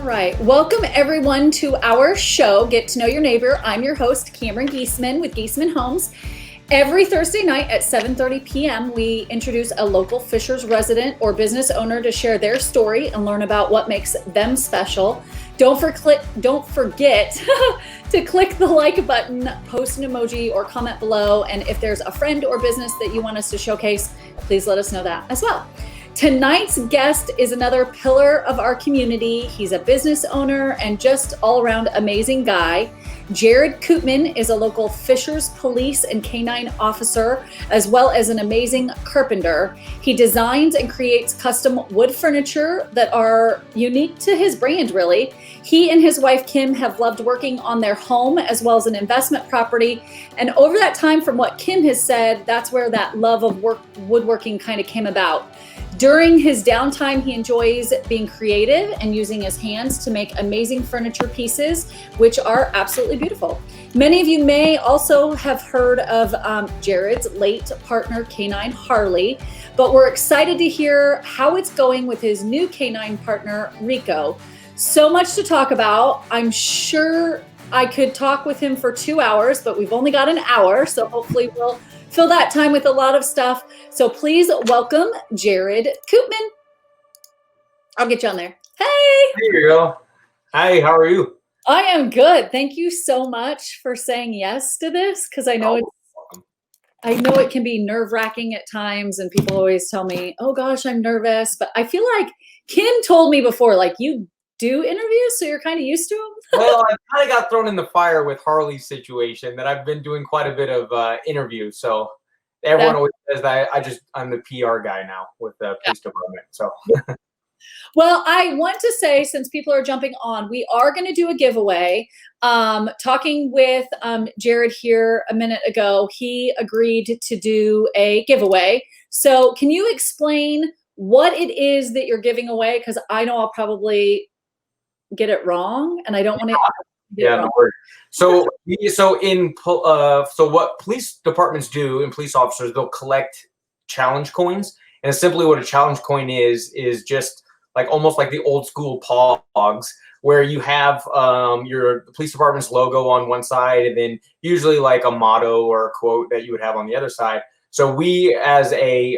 All right. Welcome everyone to our show, Get to Know Your Neighbor. I'm your host, Cameron Geesaman with Geesaman Homes. Every Thursday night at 7:30 p.m., we introduce a local Fishers resident or business owner to share their story and learn about what makes them special. Don't forget to click the like button, post an emoji, or comment below. And if there's a friend or business that you want us to showcase, please let us know that as well. Tonight's guest is another pillar of our community. He's a business owner and just all-around amazing guy. Jared Koopman is a local Fishers police and canine officer, as well as an amazing carpenter. He designs and creates custom wood furniture that are unique to his brand, really. He and his wife, Kim, have loved working on their home as well as an investment property. And over that time, from what Kim has said, that's where that love of woodworking kind of came about. During his downtime, he enjoys being creative and using his hands to make amazing furniture pieces, which are absolutely beautiful. Many of you may also have heard of Jared's late partner, canine Harley, but we're excited to hear how it's going with his new canine partner, Rico. So much to talk about. I'm sure I could talk with him for 2 hours, but we've only got an hour, so hopefully we'll fill that time with a lot of stuff. So please welcome Jared Koopman. I'll get you on there. Hey! There you go. Hi, how are you? I am good. Thank you so much for saying yes to this, because I know it can be nerve-wracking at times, and people always tell me, oh gosh, I'm nervous. But I feel like Kim told me before, like, you do interviews, so you're kind of used to them? Well, I kind of got thrown in the fire with Harley's situation that I've been doing quite a bit of interviews. So everyone always says that I'm the PR guy now with the police department. So. Well, I want to say, since people are jumping on, we are going to do a giveaway. Talking with Jared here a minute ago, he agreed to do a giveaway. So can you explain what it is that you're giving away? Because I know I'll probably get it wrong, and I don't want to get it wrong. No worries. So what police departments do, and police officers, they'll collect challenge coins. And simply what a challenge coin is just like almost like the old school pogs, where you have your police department's logo on one side, and then usually like a motto or a quote that you would have on the other side. So we, as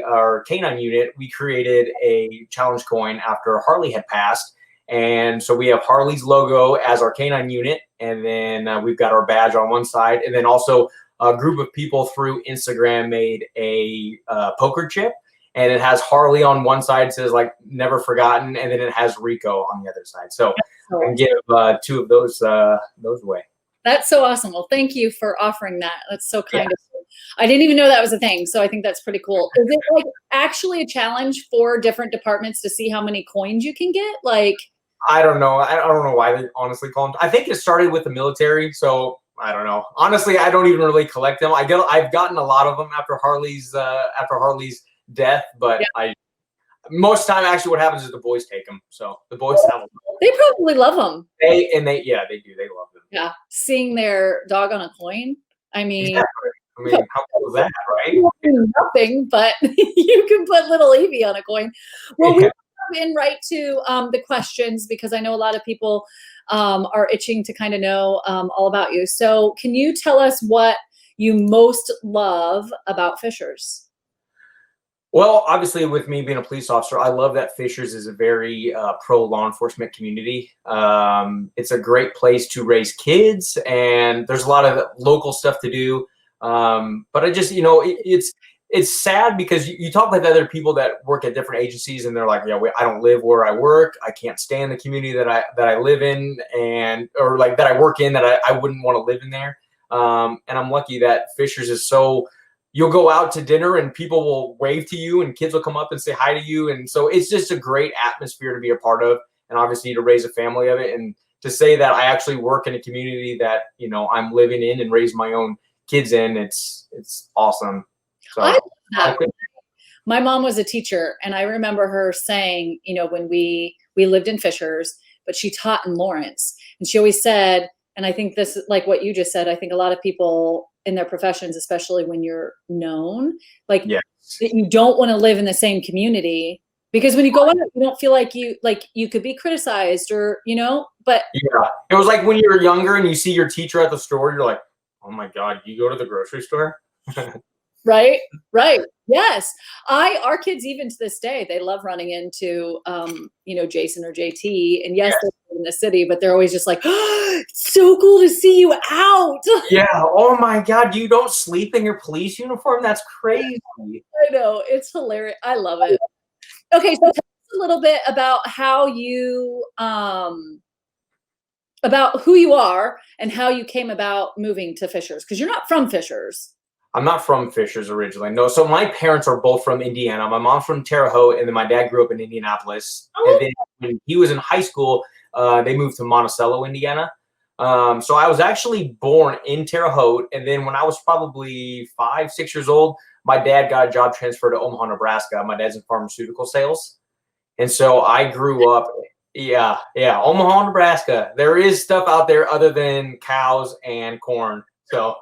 our canine unit, we created a challenge coin after Harley had passed. And so we have Harley's logo as our canine unit, and then we've got our badge on one side, and then also a group of people through Instagram made a poker chip, and it has Harley on one side, says like never forgotten, and then it has Rico on the other side. So I can give 2 of those away. That's so awesome. Well, thank you for offering that. That's so kind of you. I didn't even know that was a thing, so I think that's pretty cool. Is it like actually a challenge for different departments to see how many coins you can get? Like, I don't know. I don't know why they honestly call them. I think it started with the military, so I don't know. Honestly, I don't even really collect them. I've gotten a lot of them after Harley's death, but most time actually what happens is the boys take them. So the boys have them. They probably love them. They do. They love them. Yeah, seeing their dog on a coin. I mean, how cool is that, right? Nothing, but you can put little Evie on a coin. Well, we in right to the questions, because I know a lot of people are itching to kind of know all about you. So can you tell us what you most love about Fishers? Well, obviously, with me being a police officer, I love that Fishers is a very pro law enforcement community. It's a great place to raise kids, and there's a lot of local stuff to do. But I just, it's sad because you talk with other people that work at different agencies, and they're like, I don't live where I work. I can't stand the community that I live in, or like that I work in, that I wouldn't want to live in there. And I'm lucky that Fishers is so. You'll go out to dinner and people will wave to you, and kids will come up and say hi to you. And so it's just a great atmosphere to be a part of, and obviously to raise a family of it. And to say that I actually work in a community that, I'm living in and raise my own kids in, it's awesome. So I love that. My mom was a teacher, and I remember her saying, when we lived in Fishers, but she taught in Lawrence, and she always said, and I think this is like what you just said, I think a lot of people in their professions, especially when you're known, like that you don't want to live in the same community Because when you go out, you don't feel like you could be criticized or, but Yeah. It was like when you were younger and you see your teacher at the store, you're like, oh my God, you go to the grocery store? right. Yes. Our kids, even to this day, they love running into, Jason or JT. And yes, Yes. they're in the city, but they're always just like, oh, it's so cool to see you out. Yeah. Oh my God, you don't sleep in your police uniform? That's crazy. I know. It's hilarious. I love it. Okay. So tell us a little bit about how you, about who you are and how you came about moving to Fishers, because you're not from Fishers. I'm not from Fishers originally. No. So my parents are both from Indiana. My mom's from Terre Haute, and then my dad grew up in Indianapolis. And then when he was in high school, they moved to Monticello, Indiana. So I was actually born in Terre Haute, and then when I was probably 5, 6 years old, my dad got a job transfer to Omaha, Nebraska. My dad's in pharmaceutical sales, and so I grew up. Yeah, Omaha, Nebraska. There is stuff out there other than cows and corn. So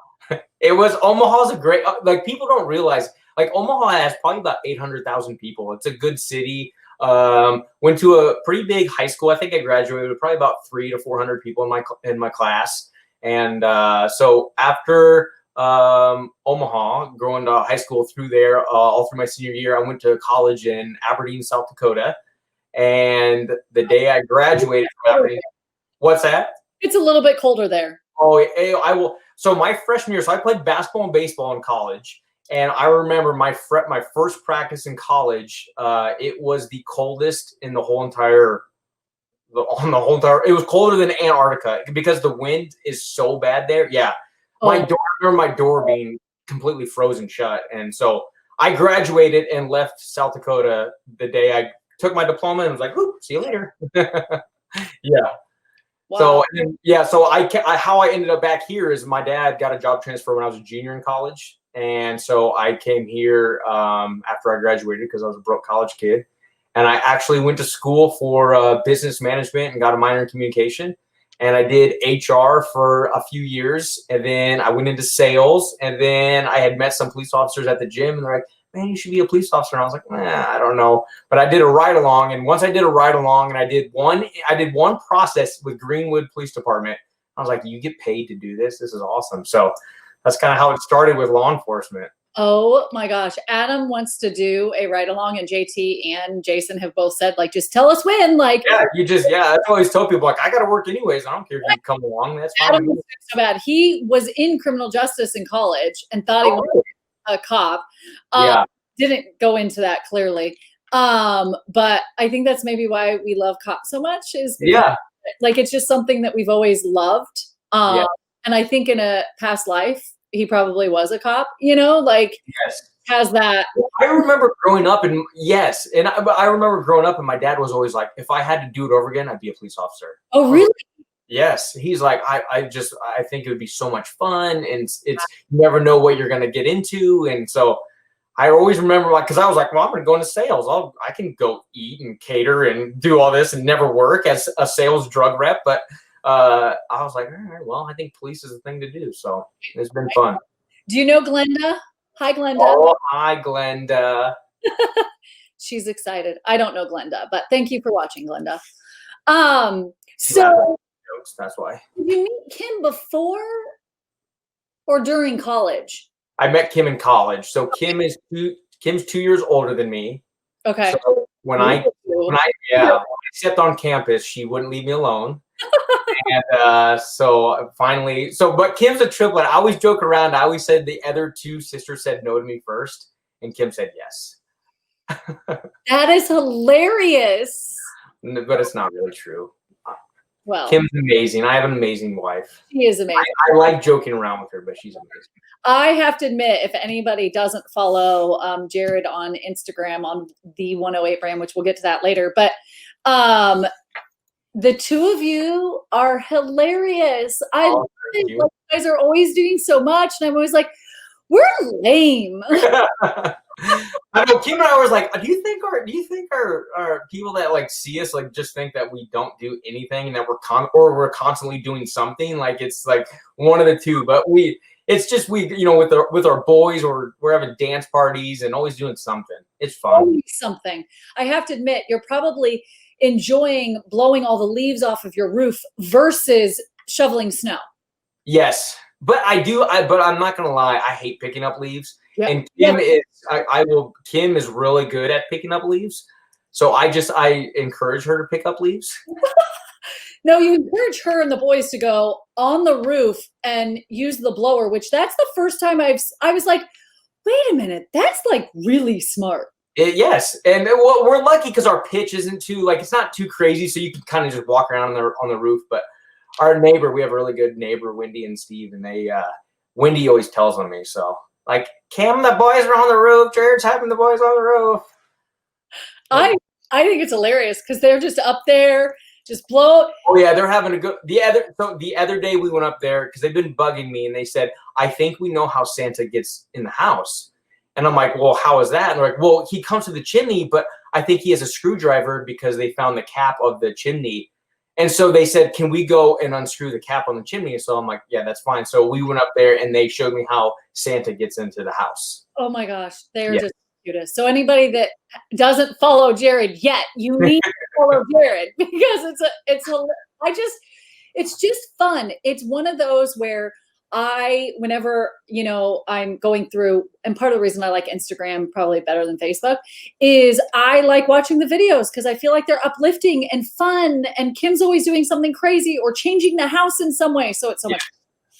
it was Omaha's a great, like, people don't realize, like, Omaha has probably about 800,000 people. It's a good city. Went to a pretty big high school. I think I graduated with probably about 300 to 400 people in my class. And so after Omaha, going to high school through there, all through my senior year, I went to college in Aberdeen, South Dakota. And the day I graduated from Aberdeen, what's that? It's a little bit colder there. Oh, I will. So my freshman year, so I played basketball and baseball in college, and I remember my first practice in college. It was the coldest in the whole entire. It was colder than Antarctica because the wind is so bad there. Yeah, I remember my door being completely frozen shut, and so I graduated and left South Dakota the day I took my diploma and was like, "Ooh, see you later." Yeah. Wow. So how I ended up back here is my dad got a job transfer when I was a junior in college, and so I came here after I graduated because I was a broke college kid, and I actually went to school for business management and got a minor in communication, and I did HR for a few years, and then I went into sales, and then I had met some police officers at the gym, and they're like, man, you should be a police officer. And I was like, I don't know. But I did a ride along. And once I did a ride along and I did one process with Greenwood Police Department, I was like, you get paid to do this? This is awesome. So that's kind of how it started with law enforcement. Oh my gosh. Adam wants to do a ride along, and JT and Jason have both said, like, just tell us when. Like, I always tell people, like, I got to work anyways. I don't care if you come along. That's fine. Adam was so bad. He was in criminal justice in college and thought he was a cop. Didn't go into that clearly. But I think that's maybe why we love cops so much is because, like, it's just something that we've always loved. And I think in a past life, he probably was a cop, has that. I remember growing up and I remember growing up and my dad was always like, if I had to do it over again, I'd be a police officer. Oh, really? Yes. He's like, I think it would be so much fun, and it's you never know what you're going to get into. And so I always remember, like, because I was like, well, I'm going to go into sales. I can go eat and cater and do all this and never work as a sales drug rep. But I was like, all right, well, I think police is the thing to do. So it's been fun. Do you know Glenda? Hi, Glenda. Oh, hi, Glenda. She's excited. I don't know Glenda, but thank you for watching, Glenda. So that's why. Did you meet Kim before or during college? I met Kim in college. So Kim's 2 years older than me. Okay. So when I stepped on campus, she wouldn't leave me alone. And but Kim's a triplet. I always joke around. I always said the other two sisters said no to me first, and Kim said yes. That is hilarious. But it's not really true. Well, Kim's amazing. I have an amazing wife. She is amazing. I like joking around with her, but she's amazing. I have to admit, if anybody doesn't follow Jared on Instagram on the 108 brand, which we'll get to that later, but the two of you are hilarious. I love it. Like, you guys are always doing so much, and I'm always like, we're lame. I know Kim and I was like, do you think our people that like see us like just think that we don't do anything and that we're constantly doing something? Like it's like one of the two. But it's just with our boys or we're having dance parties and always doing something. It's fun. Always something. I have to admit, you're probably enjoying blowing all the leaves off of your roof versus shoveling snow. Yes, but but I'm not gonna lie. I hate picking up leaves. Yep. And Kim is really good at picking up leaves. So I encourage her to pick up leaves. No, you encourage her and the boys to go on the roof and use the blower, which that's the first time I was like, wait a minute, that's like really smart. Yes, and we're lucky because our pitch isn't too it's not too crazy, so you can kind of just walk around on the roof. But our neighbor, we have a really good neighbor, Wendy and Steve, and Wendy always tells on me. So like, Kim, the boys are on the roof. Jared's having the boys on the roof. I think it's hilarious because they're just up there, just blow. Oh yeah, they're having a good. The other day we went up there because they've been bugging me, and they said, I think we know how Santa gets in the house. And I'm like, well, how is that? And they're like, well, he comes to the chimney, but I think he has a screwdriver because they found the cap of the chimney. And so they said, can we go and unscrew the cap on the chimney? So I'm like, yeah, that's fine. So we went up there and they showed me how Santa gets into the house. Oh my gosh, they're just cutest. So anybody that doesn't follow Jared yet, you need to follow Jared because it's just fun. It's one of those where whenever, I'm going through, and part of the reason I like Instagram probably better than Facebook is I like watching the videos because I feel like they're uplifting and fun. And Kim's always doing something crazy or changing the house in some way. So it's so much.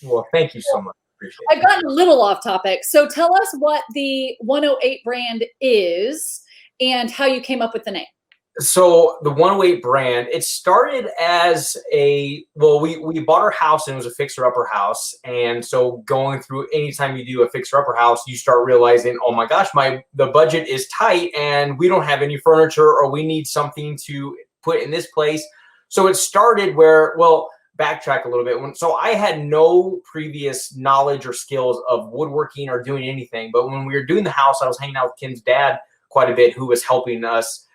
Well, thank you so much. Appreciate it. I've gotten a little off topic. So tell us what the 108 brand is and how you came up with the name. So the 108 brand, it started as we bought our house and it was a fixer-upper house. And so going through, anytime you do a fixer-upper house, you start realizing, oh my gosh, the budget is tight and we don't have any furniture or we need something to put in this place. So it started backtrack a little bit. So I had no previous knowledge or skills of woodworking or doing anything. But when we were doing the house, I was hanging out with Kim's dad quite a bit, who was helping us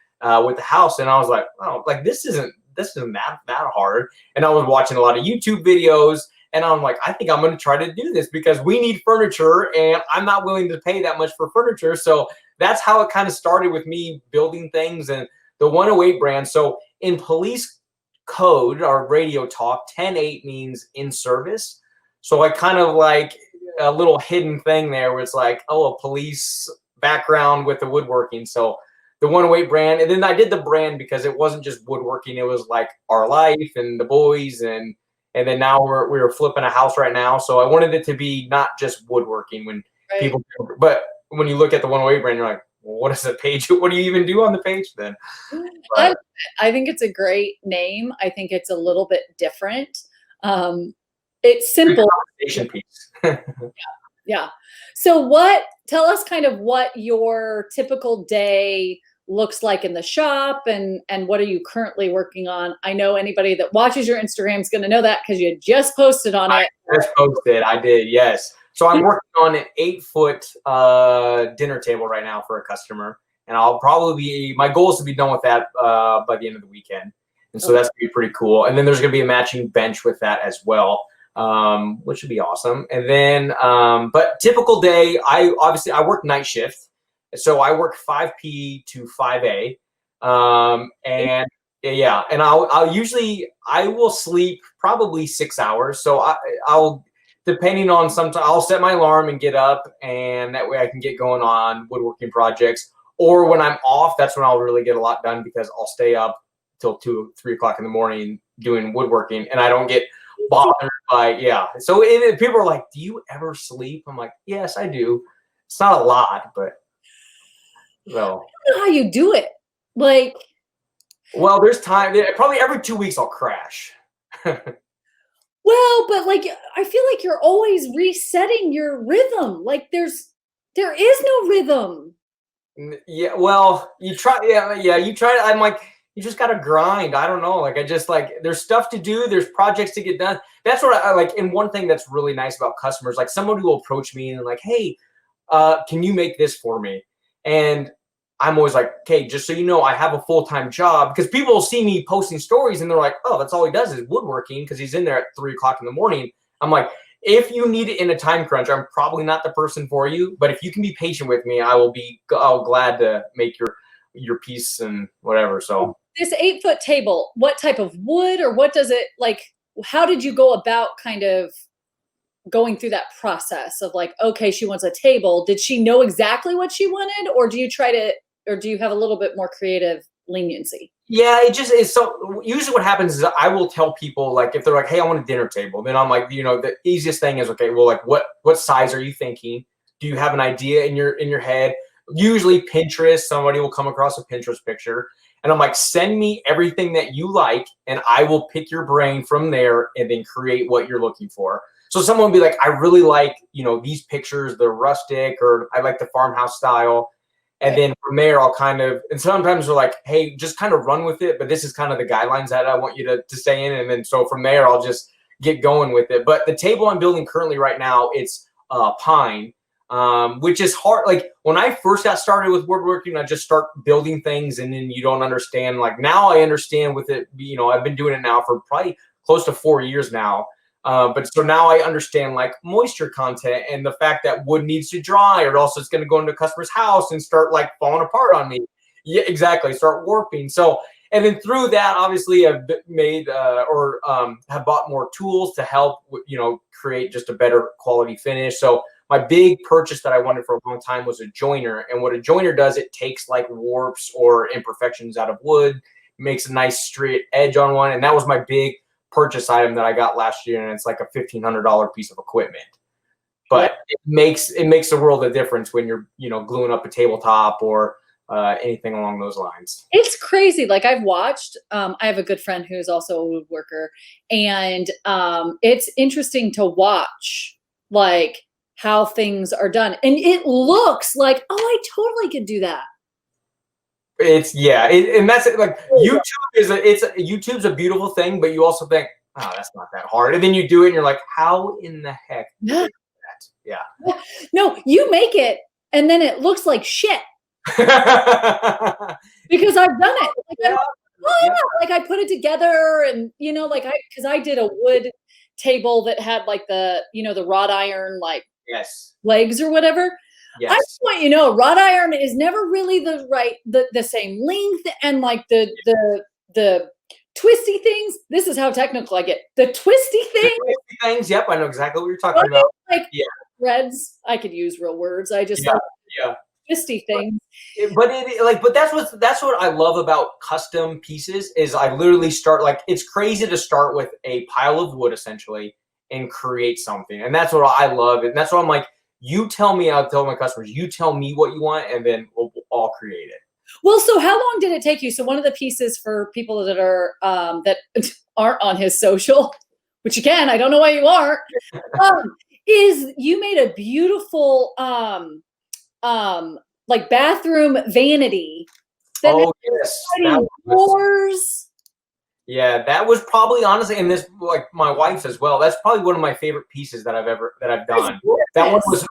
with the house, and I was like, oh, like this isn't that hard. And I was watching a lot of YouTube videos, and I'm like, I think I'm going to try to do this because we need furniture, and I'm not willing to pay that much for furniture. So that's how it kind of started with me building things and the 108 brand. So in police code or radio talk, 10-8 means in service. So I kind of like a little hidden thing there where it's like, oh, a police background with the woodworking. So the 108 brand. And then I did the brand because it wasn't just woodworking. It was like our life and the boys. And then now we're flipping a house right now. So I wanted it to be not just woodworking but when you look at the 108 brand, you're like, well, what is the page? What do you even do on the page then? I think it's a great name. I think it's a little bit different. It's simple. Conversation piece. Yeah. So tell us kind of what your typical day looks like in the shop and what are you currently working on? I know anybody that watches your Instagram is going to know that because you just posted on it. I just posted. I did. Yes. So I'm working on an 8-foot dinner table right now for a customer. And my goal is to be done with that by the end of the weekend. And so that's going to be pretty cool. And then there's going to be a matching bench with that as well. Which would be awesome. And then, but typical day, I work night shift. So I work 5 p to 5 a. And I will sleep probably 6 hours. So I'll set my alarm and get up, and that way I can get going on woodworking projects. Or when I'm off, that's when I'll really get a lot done because I'll stay up till 2, 3 o'clock in the morning doing woodworking, and I don't get bothered by So people are like, do you ever sleep? I'm like, yes, I do. It's not a lot, but I don't know how you do it. Like, well, there's time. Probably every 2 weeks I'll crash. Well, but like I feel like you're always resetting your rhythm. Like there is no rhythm. Yeah, well, you try. Yeah, you try. I'm like, you just gotta grind. I don't know. Like I just there's stuff to do. There's projects to get done. That's what I like. And one thing that's really nice about customers, like someone who will approach me and like, hey, can you make this for me? And I'm always like, okay, just so you know, I have a full-time job, because people will see me posting stories and they're like, oh, that's all he does is woodworking because he's in there at 3 o'clock in the morning. I'm like, if you need it in a time crunch, I'm probably not the person for you. But if you can be patient with me, I'll glad to make your piece and whatever. So This 8-foot table, what type of wood, or what does it like? How did you go about kind of going through that process of like, okay, she wants a table. Did she know exactly what she wanted, or do you have a little bit more creative leniency? yeah, it just is. So usually what happens is I will tell people, like, if they're like, hey, I want a dinner table, then I'm like, the easiest thing is, okay, well, like what size are you thinking? Do you have an idea in your head? Usually Pinterest, somebody will come across a Pinterest picture, and I'm like, send me everything that you like and I will pick your brain from there and then create what you're looking for. So someone will be like, I really like, these pictures, they're rustic, or I like the farmhouse style. And then from there, I'll and sometimes they're like, hey, just kind of run with it, but this is kind of the guidelines that I want you to stay in. And then so from there, I'll just get going with it. But the table I'm building currently right now, it's pine, which is hard. Like when I first got started with woodworking, I just start building things and then you don't understand. Like now I understand with it, I've been doing it now for probably close to 4 years now. But so now I understand like moisture content and the fact that wood needs to dry, or else it's going to go into a customer's house and start like falling apart on me. Yeah, exactly. Start warping. So, and then through that, obviously I've made have bought more tools to help, create just a better quality finish. So my big purchase that I wanted for a long time was a joiner. And what a joiner does, it takes like warps or imperfections out of wood, makes a nice straight edge on one. And that was my big purchase item that I got last year, and it's like a $1,500 piece of equipment. But it makes the world of difference when you're gluing up a tabletop or anything along those lines. It's crazy. Like I've watched. I have a good friend who's also a woodworker, and it's interesting to watch like how things are done, and it looks like, oh, I totally could do that. And that's it. Like YouTube's a beautiful thing, but you also think, oh, that's not that hard, and then you do it, and you're like, how in the heck did you do that? Yeah. No, you make it, and then it looks like shit because I've done it. Like, like I put it together, and because I did a wood table that had like the wrought iron like legs or whatever. Yes. I just want wrought iron is never really the same length, and like the twisty things. This is how technical I get. The twisty things. Yep, I know exactly what you're talking about. Like threads. I could use real words. I just twisty things. But that's what I love about custom pieces is I literally start like, it's crazy to start with a pile of wood essentially and create something, and that's what I love, and that's what I'm like. You tell me, I'll tell my customers, you tell me what you want, and then we'll all create it. Well, so how long did it take you? So one of the pieces for people that are that aren't on his social, which again, I don't know why you aren't, is you made a beautiful like bathroom vanity. That yes. Doors. Yeah, that was probably honestly, and this like my wife's as well. That's probably one of my favorite pieces that I've done. That one was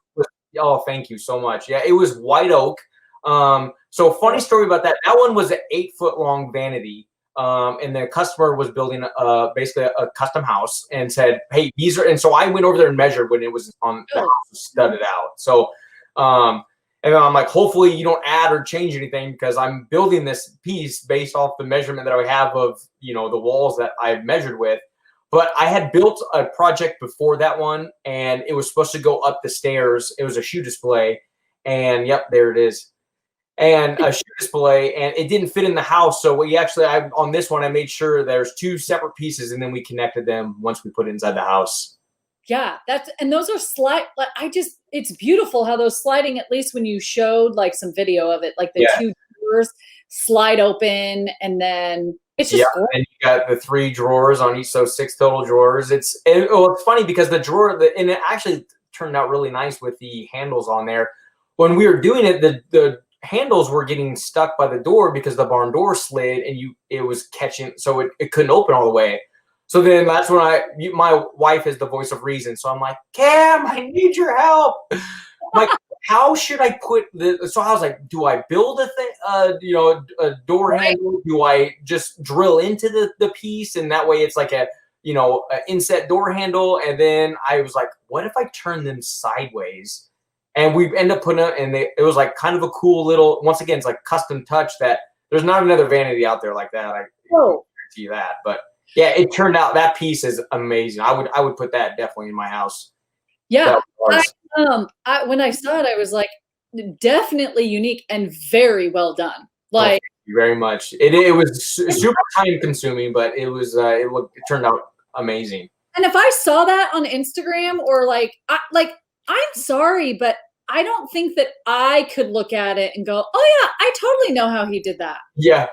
oh, thank you so much. Yeah, it was white oak. So funny story about that. That one was an 8-foot long vanity. And the customer was building basically a custom house and said, hey, these are, and so I went over there and measured when it was on the house was studded out. So and then I'm like, hopefully you don't add or change anything, because I'm building this piece based off the measurement that I have of, the walls that I measured with. But I had built a project before that one, and it was supposed to go up the stairs. It was a shoe display, and yep, there it is. And a shoe display, and it didn't fit in the house. So on this one, I made sure there's 2 separate pieces, and then we connected them once we put it inside the house. Yeah, and those are it's beautiful how those sliding, at least when you showed like some video of it, like the 2 doors slide open, and then it's just gorgeous. And you got the 3 drawers on each, so 6 total drawers. It's funny because the drawer, and it actually turned out really nice with the handles on there. When we were doing it, the handles were getting stuck by the door because the barn door slid, and it was catching, so it couldn't open all the way. So then that's when my wife is the voice of reason. So I'm like, Cam, I need your help. like, how should I put the? So I was like, do I build a thing? A door handle? Do I just drill into the piece, and that way it's like a inset door handle? And then I was like, what if I turn them sideways? And we end up putting it, and it was like kind of a cool little. Once again, it's like custom touch that there's not another vanity out there like that. I guarantee you that, but. Yeah, it turned out that piece is amazing. I would put that definitely in my house. Yeah. When I saw it, I was like, definitely unique and very well done. Like, thank you very much. It was super time consuming, but it turned out amazing. And if I saw that on Instagram or I'm sorry, but I don't think that I could look at it and go, oh yeah, I totally know how he did that. Yeah.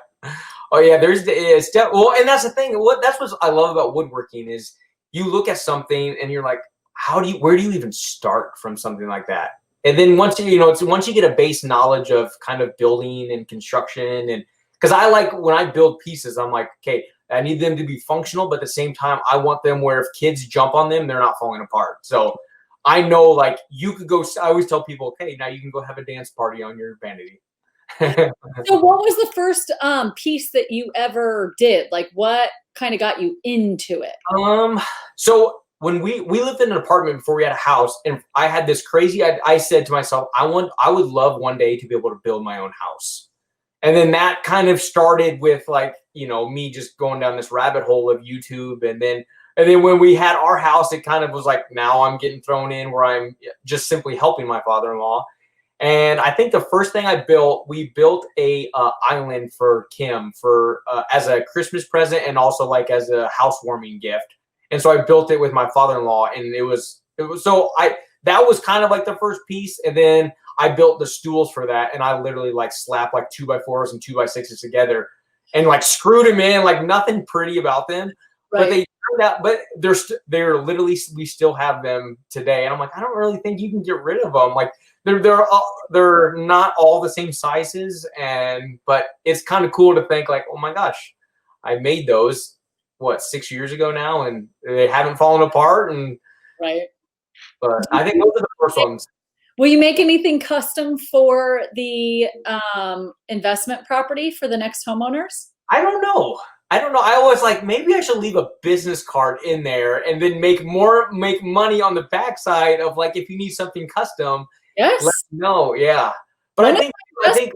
Oh yeah, and that's the thing. That's what I love about woodworking is you look at something and you're like, where do you even start from something like that? And then once you get a base knowledge of kind of building and construction, and because I like when I build pieces, I'm like, okay, I need them to be functional, but at the same time, I want them where if kids jump on them, they're not falling apart. So I know like you could go. I always tell people, okay, now you can go have a dance party on your vanity. So what was the first piece that you ever did? Like what kind of got you into it? So when we lived in an apartment before we had a house, and I had this crazy, I said to myself, I would love one day to be able to build my own house. And then that kind of started with like, me just going down this rabbit hole of YouTube. And then when we had our house, it kind of was like, now I'm getting thrown in where I'm just simply helping my father-in-law. And I think the first thing we built a island for Kim for as a Christmas present and also like as a housewarming gift. And so I built it with my father-in-law, and that was kind of like the first piece. And then I built the stools for that, and I literally like slapped like 2x4s and 2x6s together, and like screwed them in, like nothing pretty about them. Right. But they turned out, but they're literally, we still have them today. And I'm like, I don't really think you can get rid of them. Like they're not all the same sizes, but it's kind of cool to think like, oh my gosh, I made those 6 years ago now, and they haven't fallen apart. And right. But I think those are the first ones. Will you make anything custom for the investment property for the next homeowners? I don't know. I always like, maybe I should leave a business card in there and then make money on the backside of like, if you need something custom, yes, let me know. Yeah. But I think,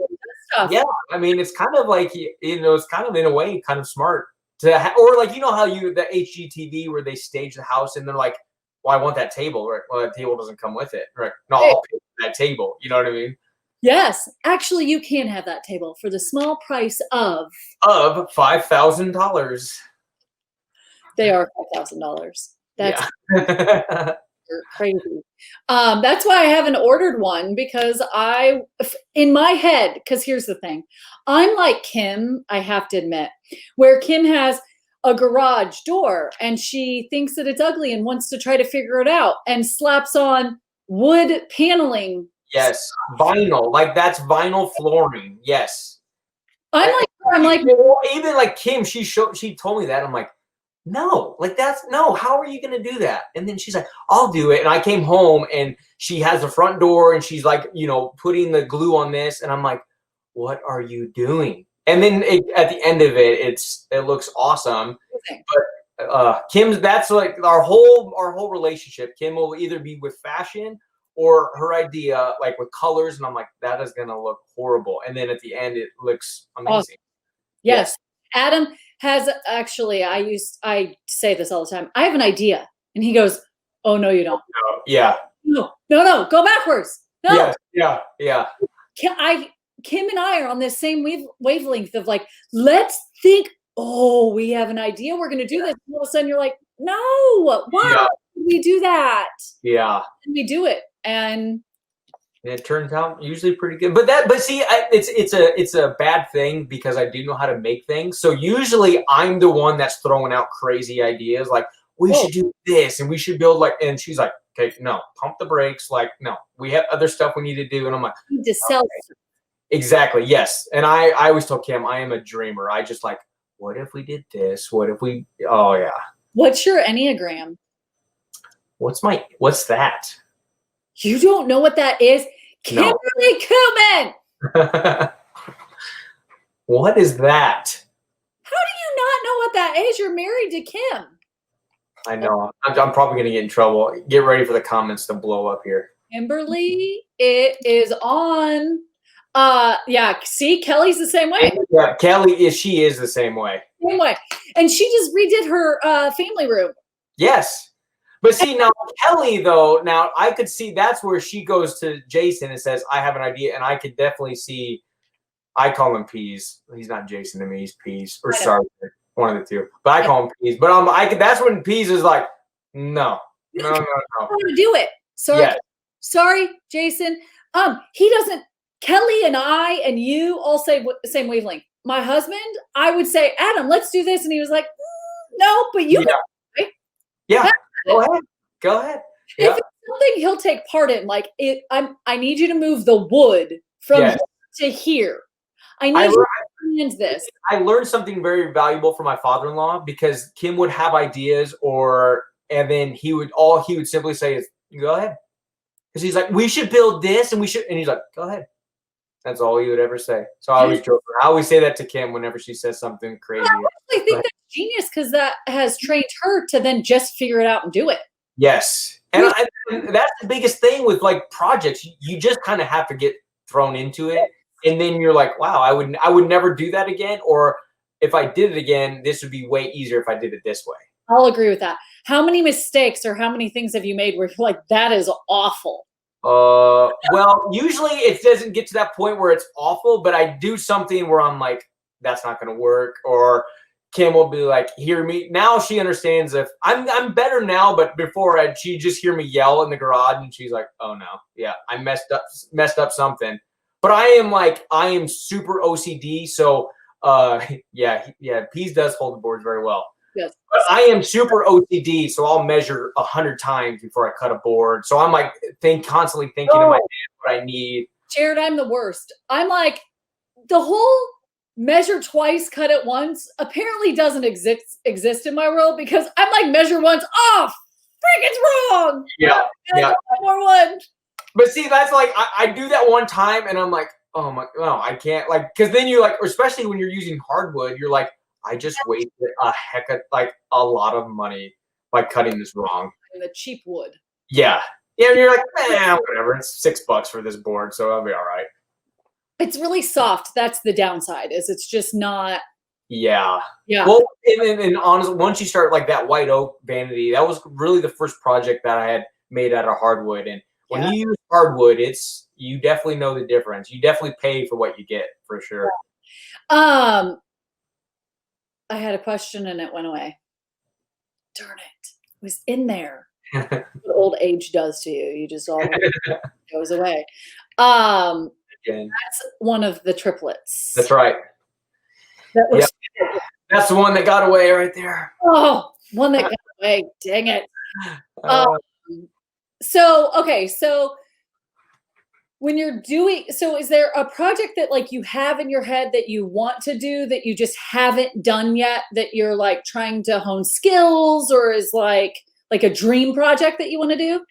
yeah, I mean, it's kind of like, it's kind of in a way kind of smart to or like, how the HGTV where they stage the house and they're like, well, I want that table, right? Well, that table doesn't come with it, right? No, I'll pay for that table. You know what I mean? Yes, actually, you can have that table for the small price of $5,000. They are $5,000. That's crazy. That's why I haven't ordered one, because in my head, because here's the thing, I'm like Kim, I have to admit, where Kim has a garage door and she thinks that it's ugly and wants to try to figure it out and slaps on wood paneling. Yes, vinyl, like that's vinyl flooring. Yes. I'm like, even like Kim, she told me that. I'm like, no, like no, how are you going to do that? And then she's like, I'll do it. And I came home and she has the front door and she's like, putting the glue on this. And I'm like, what are you doing? And then at the end of it, it looks awesome. Okay. But Kim's, that's like our whole relationship. Kim will either be with fashion or her idea, like with colors, and I'm like, that is gonna look horrible. And then at the end, it looks amazing. Awesome. Yes. Adam has actually. I say this all the time. I have an idea, and he goes, "Oh no, you don't." No, yeah. No, go backwards. No. Yes, yeah. Kim and I are on this same wavelength of like, let's think. Oh, we have an idea. We're gonna do this. And all of a sudden, you're like, no, why did we do that? Yeah. And we do it. And it turns out usually pretty good. But see, it's a bad thing because I do know how to make things. So usually I'm the one that's throwing out crazy ideas like we should do this and we should build like. And she's like, okay, no, pump the brakes. Like, no, we have other stuff we need to do. And I'm like, you need to sell. Okay. Exactly. Yes. And I always tell Kim, I am a dreamer. I just like, what if we did this? What if we? Oh yeah. What's your Enneagram? What's that? You don't know what that is? No. Kimberly Koopman! What is that? How do you not know what that is? You're married to Kim. I know. I'm probably going to get in trouble. Get ready for the comments to blow up here. Kimberly, it is on. Yeah, see, Kelly's the same way. Yeah, Kelly she is the same way. Same way. And she just redid her family room. Yes. But see, now Kelly, though, now I could see that's where she goes to Jason and says, I have an idea. And I could definitely see, I call him Peas. He's not Jason to me, he's Peas. Or sorry, one of the two. But I call him Peas. But that's when Peas is like, no. I want to do it. Sorry, yeah. Sorry, Jason. He doesn't. Kelly and I and you all say the same wavelength. My husband, I would say, Adam, let's do this, and he was like, no, but you. Yeah. Right? Yeah. Go ahead. Go ahead. If it's something he'll take part in, like I need you to move the wood from here to here. I need you to end this. I learned something very valuable from my father-in-law because Kim would have ideas and then he would simply say is, go ahead. Because he's like, we should build this and he's like, go ahead. That's all he would ever say. So I always joke. I always say that to Kim whenever she says something crazy. I think that's genius because that has trained her to then just figure it out and do it. Yes. And that's the biggest thing with like projects. You just kind of have to get thrown into it. And then you're like, wow, I would never do that again. Or if I did it again, this would be way easier if I did it this way. I'll agree with that. How many mistakes or how many things have you made where you're like, that is awful? Well, usually it doesn't get to that point where it's awful, but I do something where I'm like, that's not going to work. Or Kim will be like, hear me. Now she understands if I'm better now, but before she'd just hear me yell in the garage and she's like, oh no, yeah, I messed up something. But I am super OCD. So, yeah, Pease does hold the boards very well. Yes. But I am super OCD, so I'll measure 100 times before I cut a board. So I'm like constantly thinking in my head what I need. Jared, I'm the worst. I'm like, the whole measure twice, cut it once apparently doesn't exist in my world because I'm like, measure once, oh, frick, it's wrong. Yeah. One more one. But see, that's like, I do that one time and I'm like, oh my, no, I can't. Like, because then you like, especially when you're using hardwood, you're like, I just wasted a lot of money by cutting this wrong. And the cheap wood. Yeah. Yeah, and you're like, whatever. It's $6 for this board, so I'll be all right. It's really soft. That's the downside. Is it's just not. Yeah. Yeah. Well, and honestly, once you start like that white oak vanity, that was really the first project that I had made out of hardwood. And when you use hardwood, you definitely know the difference. You definitely pay for what you get for sure. Yeah. I had a question and it went away. Darn it. It was in there. What old age does to you. You just all goes away. That's one of the triplets. That's right. That was That's the one that got away right there. Oh, one that got away. Dang it. So when you're is there a project that like you have in your head that you want to do that you just haven't done yet that you're like trying to hone skills, or is like a dream project that you want to do?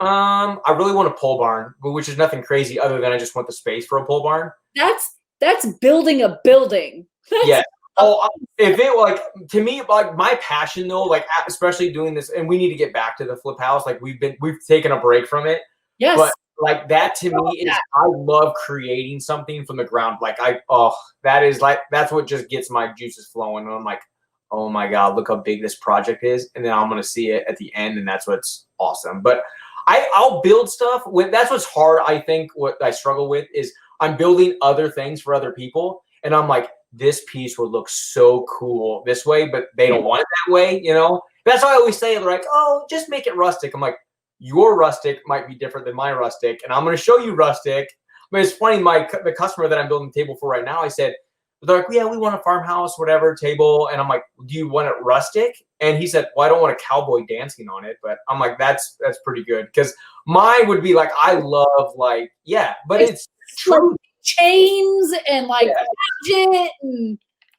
I really want a pole barn, which is nothing crazy other than I just want the space for a pole barn. That's building a building. Yeah. Oh, if it like to me, like my passion though, like especially doing this, and we need to get back to the flip house. Like we've taken a break from it. Yes. But like that to me is I love creating something from the ground. Like that's what just gets my juices flowing. And I'm like, oh my God, look how big this project is. And then I'm gonna see it at the end, and that's what's awesome. But I'll build stuff that's what's hard. I think what I struggle with is I'm building other things for other people, and I'm like, this piece would look so cool this way, but they don't want it that way, you know? That's why I always say, they're like, oh, just make it rustic. I'm like, your rustic might be different than my rustic, and I'm going to show you rustic. But it's funny, the customer that I'm building the table for right now, I said, they're like, yeah, we want a farmhouse, whatever, table. And I'm like, do you want it rustic? And he said, well, I don't want a cowboy dancing on it. But I'm like, that's pretty good. Because mine would be like, I love but it's true. Chains and gadget and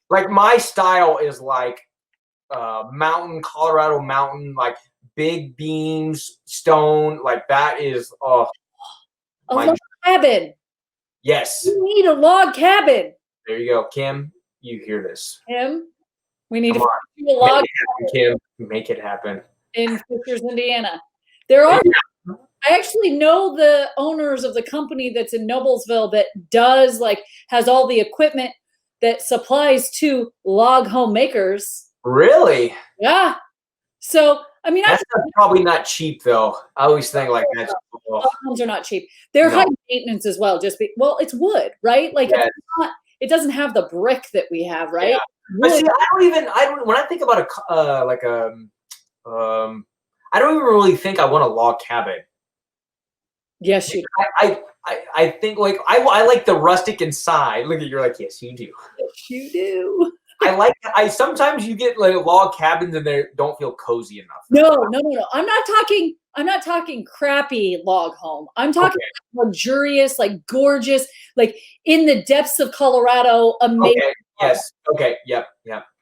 like my style is like mountain, Colorado mountain, like big beams, stone, like that is a log cabin. Yes. We need a log cabin. There you go, Kim. You hear this? Kim, we need Come to do a log cabin, Kim. Make it happen. In Fishers, Indiana. There are. Yeah. I actually know the owners of the company that's in Noblesville that does has all the equipment that supplies to log home makers. Really? Yeah. So I mean, that's probably not cheap though. I always think like that's log homes are not cheap. They're high maintenance as well. It's wood, right? Like it's not. It doesn't have the brick that we have, right? Yeah. But see, I don't. When I think about I don't even really think I want a log cabin. Yes, you do. I think I like the rustic inside. Look at you're like, yes, you do. Yes, you do. I sometimes you get like log cabins and they don't feel cozy enough. No. I'm not talking crappy log home. I'm talking luxurious, like gorgeous, like in the depths of Colorado. Amazing. Okay. Yes. Okay. Yep.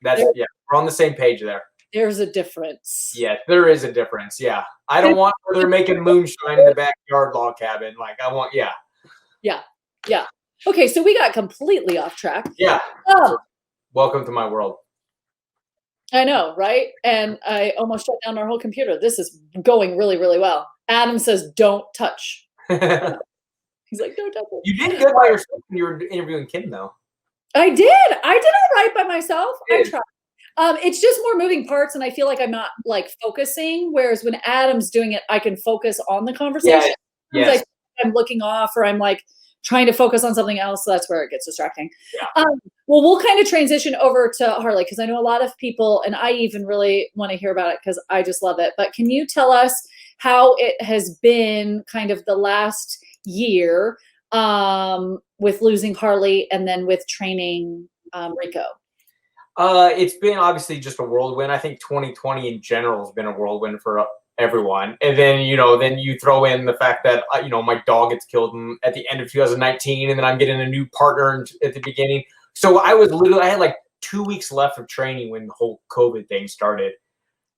That's we're on the same page there. There's a difference. Yeah, there is a difference. Yeah. I don't want where they're making moonshine in the backyard log cabin. Like I want, yeah. Okay, so we got completely off track. Yeah. Welcome to my world. I know, right? And I almost shut down our whole computer. This is going really, really well. Adam says, don't touch. He's like, don't touch it. You did good by yourself when you were interviewing Kim, though. I did all right by myself. I tried. It's just more moving parts, and I feel like I'm not focusing. Whereas when Adam's doing it, I can focus on the conversation. Yes. I'm looking off, or I'm trying to focus on something else. So that's where it gets distracting. Yeah. Well, we'll kind of transition over to Harley because I know a lot of people, and I even really want to hear about it because I just love it. But can you tell us how it has been kind of the last year with losing Harley and then with training Rico? It's been obviously just a whirlwind. I think 2020 in general has been a whirlwind for everyone. And then, then you throw in the fact that, my dog gets killed at the end of 2019, and then I'm getting a new partner at the beginning. So I had 2 weeks left of training when the whole COVID thing started.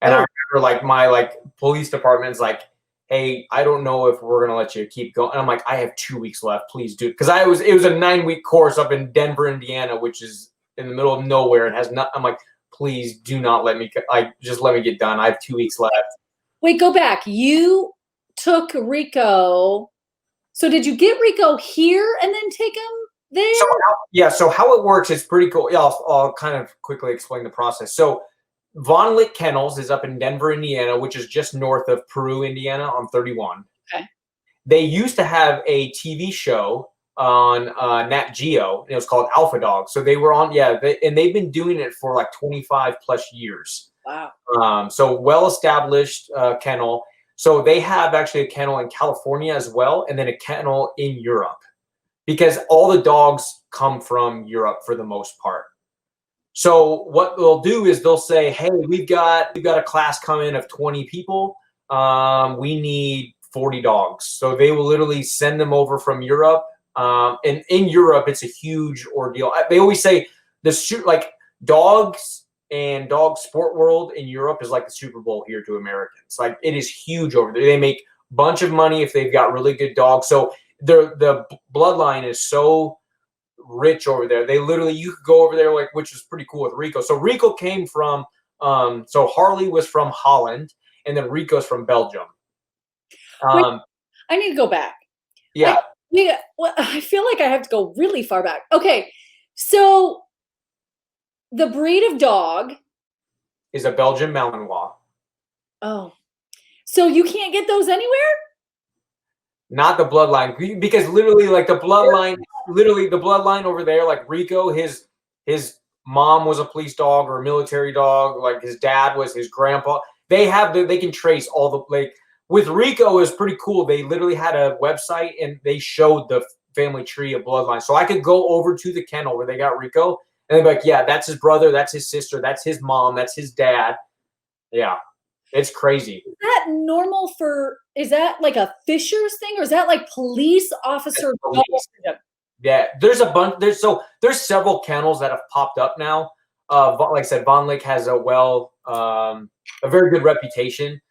And I remember my police department's like, hey, I don't know if we're going to let you keep going. And I'm like, I have 2 weeks left. Please do. Because it was a 9-week course up in Denver, Indiana, which is in the middle of nowhere. It has not. I'm like, please do not let me. Just let me get done. I have 2 weeks left. Wait, go back. You took Rico. So did you get Rico here and then take him there? So how it works is pretty cool. Yeah, I'll kind of quickly explain the process. So Von Lick Kennels is up in Denver, Indiana, which is just north of Peru, Indiana, on 31. Okay. They used to have a TV show on Nat Geo, and it was called Alpha Dog. So they were on, and they've been doing it for 25 plus years. Wow. So well-established kennel. So they have actually a kennel in California as well, and then a kennel in Europe, because all the dogs come from Europe for the most part. So what they'll do is they'll say, hey, we've got a class coming of 20 people. We need 40 dogs. So they will literally send them over from Europe. And in Europe, it's a huge ordeal. They always say dogs and dog sport world in Europe is like the Super Bowl here to Americans. Like it is huge over there. They make a bunch of money if they've got really good dogs. So the bloodline is so rich over there. They literally, you could go over there, which is pretty cool with Rico. So Rico came from, so Harley was from Holland, and then Rico's from Belgium. Wait, I need to go back. Yeah. I feel like I have to go really far back. Okay, so the breed of dog is a Belgian Malinois. Oh, so you can't get those anywhere? Not the bloodline, because literally, the bloodline over there, like Rico, his mom was a police dog or a military dog. Like his dad was his grandpa. They can trace all the With Rico, it was pretty cool. They literally had a website and they showed the family tree of bloodline. So I could go over to the kennel where they got Rico and they'd be like, yeah, that's his brother, that's his sister, that's his mom, that's his dad. Yeah, it's crazy. Is that normal is that like a Fisher's thing, or is that like police officer? Yeah, there's a bunch. There's several kennels that have popped up now. Like I said, Von Lick has a a very good reputation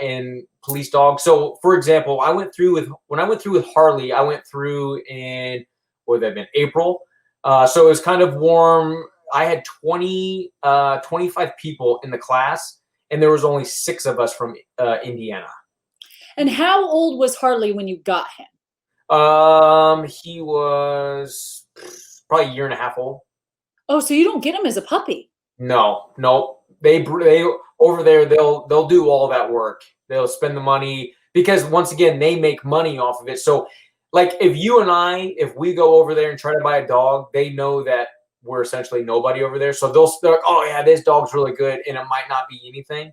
in police dogs. So, for example, when I went through with Harley, I went through in what would that have been, April. So it was kind of warm. I had 25 people in the class, and there was only 6 of us from Indiana. And how old was Harley when you got him? He was probably a year and a half old. Oh, so you don't get him as a puppy? No. They over there they'll do all that work. They'll spend the money because once again they make money off of it. So, like if if we go over there and try to buy a dog, they know that we're essentially nobody over there. So they're like, oh yeah, this dog's really good, and it might not be anything.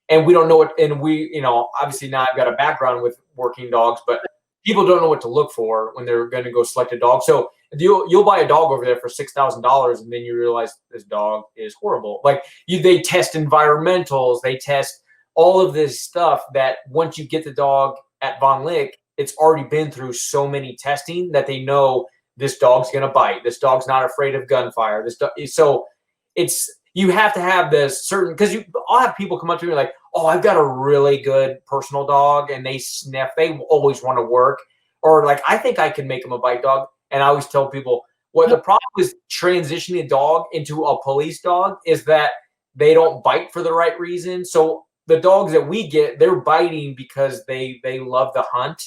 And we don't know what, and obviously now I've got a background with working dogs, but people don't know what to look for when they're going to go select a dog. So you'll buy a dog over there for $6,000, and then you realize this dog is horrible. Like they test environmentals, they test all of this stuff that once you get the dog at Von Lick, it's already been through so many testing that they know this dog's going to bite. This dog's not afraid of gunfire. So you have to have this certain, because I'll have people come up to me like, oh, I've got a really good personal dog, and they sniff. They always want to work, or like, I think I can make them a bite dog. And I always tell people, what the problem is transitioning a dog into a police dog is that they don't bite for the right reason. So the dogs that we get, they're biting because they love the hunt,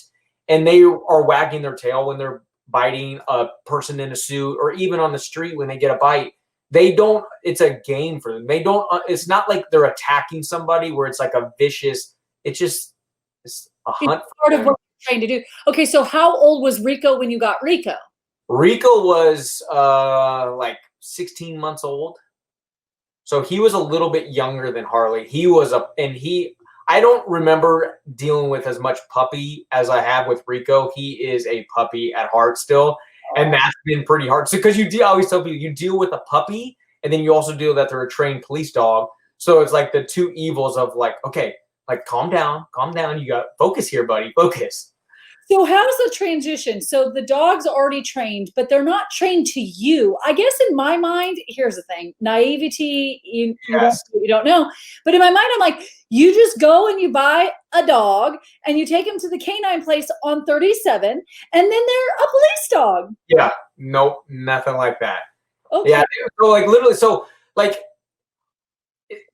and they are wagging their tail when they're biting a person in a suit, or even on the street when they get a bite. It's a game for them. It's not like they're attacking somebody where it's like a vicious, it's a hunt. It's part of what you're trying to do. Okay, so how old was Rico when you got Rico? Rico was like 16 months old. So he was a little bit younger than Harley. I don't remember dealing with as much puppy as I have with Rico. He is a puppy at heart still. And that's been pretty hard. So, because I always tell people, you deal with a puppy, and then you also deal that they're a trained police dog. So it's like the two evils of like, okay, like calm down. You got focus here, buddy, focus. So how's the transition? So the dog's already trained, but they're not trained to you. I guess in my mind, here's the thing: naivety. You don't know. But in my mind, I'm like, you just go and you buy a dog and you take him to the canine place on 37, and then they're a police dog. Yeah, nope, nothing like that. Okay. Yeah, so like literally, so like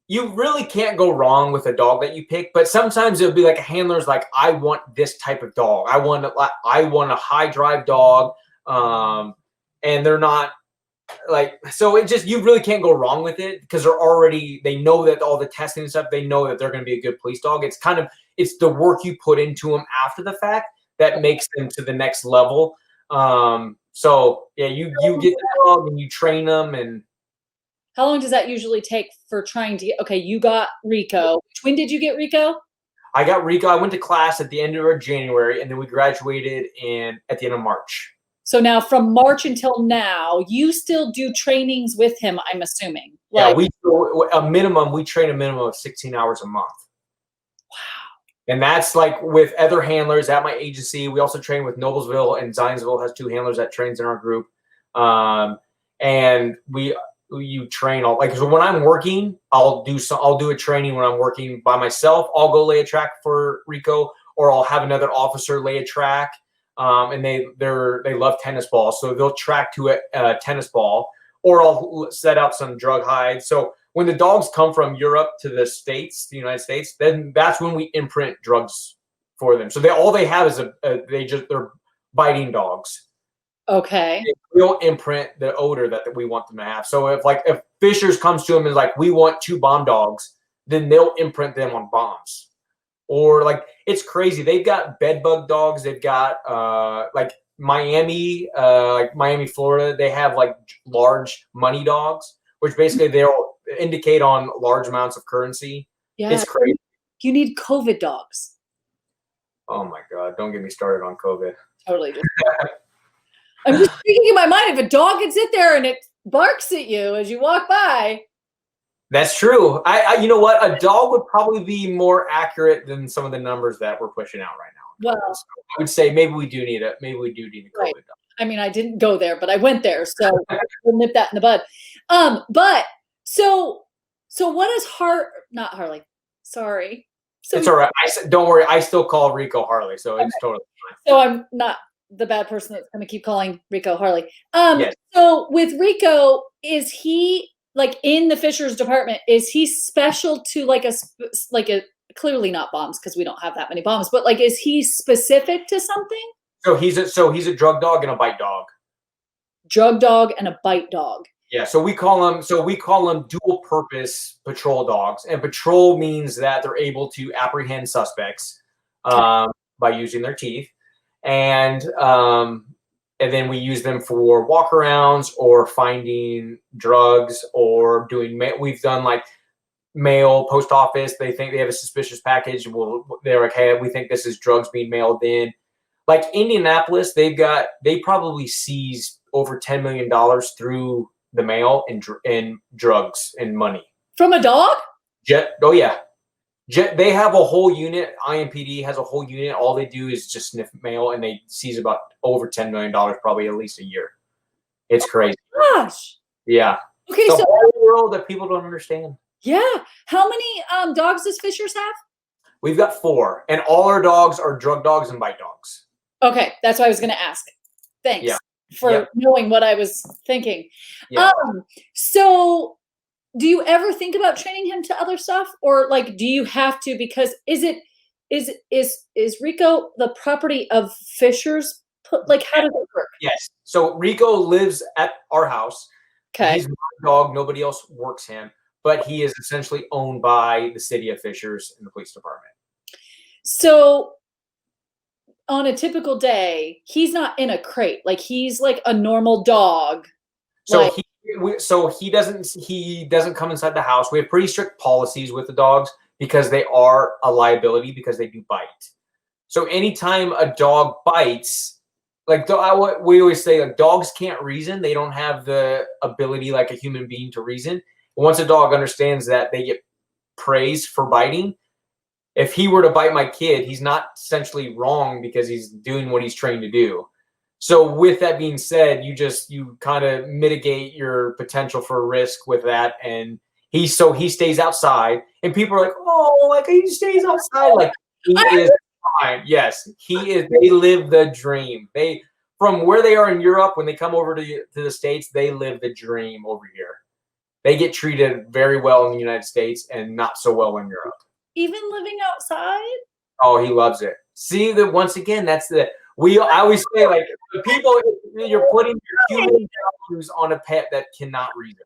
you really can't go wrong with a dog that you pick, but sometimes it'll be like a handler's like, I want this type of dog. I want a high drive dog. And they're not like, so you really can't go wrong with it because they know that all the testing and stuff, they know that they're going to be a good police dog. It's the work you put into them after the fact that makes them to the next level. So yeah, you get the dog and you train them. And how long does that usually take for trying to get? Okay, you got Rico. When did you get Rico? I got Rico. I went to class at the end of January, and then we graduated at the end of March. So now, from March until now, you still do trainings with him, I'm assuming. Yeah, we train a minimum of 16 hours a month. Wow. And that's like with other handlers at my agency. We also train with Noblesville, and Zionsville has 2 handlers that trains in our group. And you train so when I'm working, I'll do a training when I'm working by myself. I'll go lay a track for Rico, or I'll have another officer lay a track. And they love tennis balls, so they'll track to a tennis ball, or I'll set out some drug hides. So when the dogs come from Europe to the United States, then that's when we imprint drugs for them. So all they have is they're biting dogs. Okay. We'll imprint the odor that we want them to have. So if Fisher's comes to them and like, we want 2 bomb dogs, then they'll imprint them on bombs. Or like, it's crazy. They've got bed bug dogs. They've got like Miami, Florida. They have like large money dogs, which basically they'll indicate on large amounts of currency. Yeah, it's crazy. You need COVID dogs. Oh my God! Don't get me started on COVID. Totally. I'm just thinking in my mind, if a dog can sit there and it barks at you as you walk by. That's true. You know what? A dog would probably be more accurate than some of the numbers that we're pushing out right now. Well, so I would say maybe we do need a COVID right. dog. I mean, I didn't go there, but I went there, so we'll nip that in the bud. But so So what is not Harley? Sorry. So It's all right. Don't worry. I still call Rico Harley, so it's totally fine. So I'm not the bad person that's going to keep calling Rico Harley. Yes. So with Rico, is he like in the Fishers department? Is he special to like a clearly not bombs because we don't have that many bombs, but like is he specific to something? So he's a drug dog and a bite dog. Drug dog and a bite dog. Yeah, so we call them dual purpose patrol dogs, and patrol means that they're able to apprehend suspects by using their teeth, and then we use them for walkarounds or finding drugs or doing. We've done like mail, post office. They think they have a suspicious package. They're like, hey, we think this is drugs being mailed in. Like Indianapolis, they probably seized over $10 million through the mail and drugs and money from a dog. Oh yeah, they have a whole unit. IMPD has a whole unit. All they do is just sniff mail, and they seize about over $10 million, probably at least a year. It's crazy. Gosh. Yeah. Okay, it's a whole world that people don't understand. Yeah. How many dogs does Fishers have? We've got 4, and all our dogs are drug dogs and bite dogs. Okay, that's what I was going to ask. Thanks for knowing what I was thinking. Yeah. So do you ever think about training him to other stuff, or like do you have to, because is Rico the property of Fishers? Like how does it work? Yes. So Rico lives at our house. Okay. He's my dog. Nobody else works him, but he is essentially owned by the city of Fishers and the police department. So on a typical day, he's not in a crate. Like he's like a normal dog. So he doesn't come inside the house. We have pretty strict policies with the dogs because they are a liability because they do bite. So anytime a dog bites, like we always say, like dogs can't reason. They don't have the ability like a human being to reason. Once a dog understands that, they get praised for biting. If he were to bite my kid, he's not essentially wrong because he's doing what he's trained to do. So with that being said, you kind of mitigate your potential for risk with that. And he stays outside, and people are like, oh, like he stays outside. Like he is fine. Yes, he is. They live the dream. From where they are in Europe, when they come over to the States, they live the dream over here. They get treated very well in the United States and not so well in Europe. Even living outside? Oh, he loves it. See that once again, I always say, like, the people, you're putting your human values on a pet that cannot reason.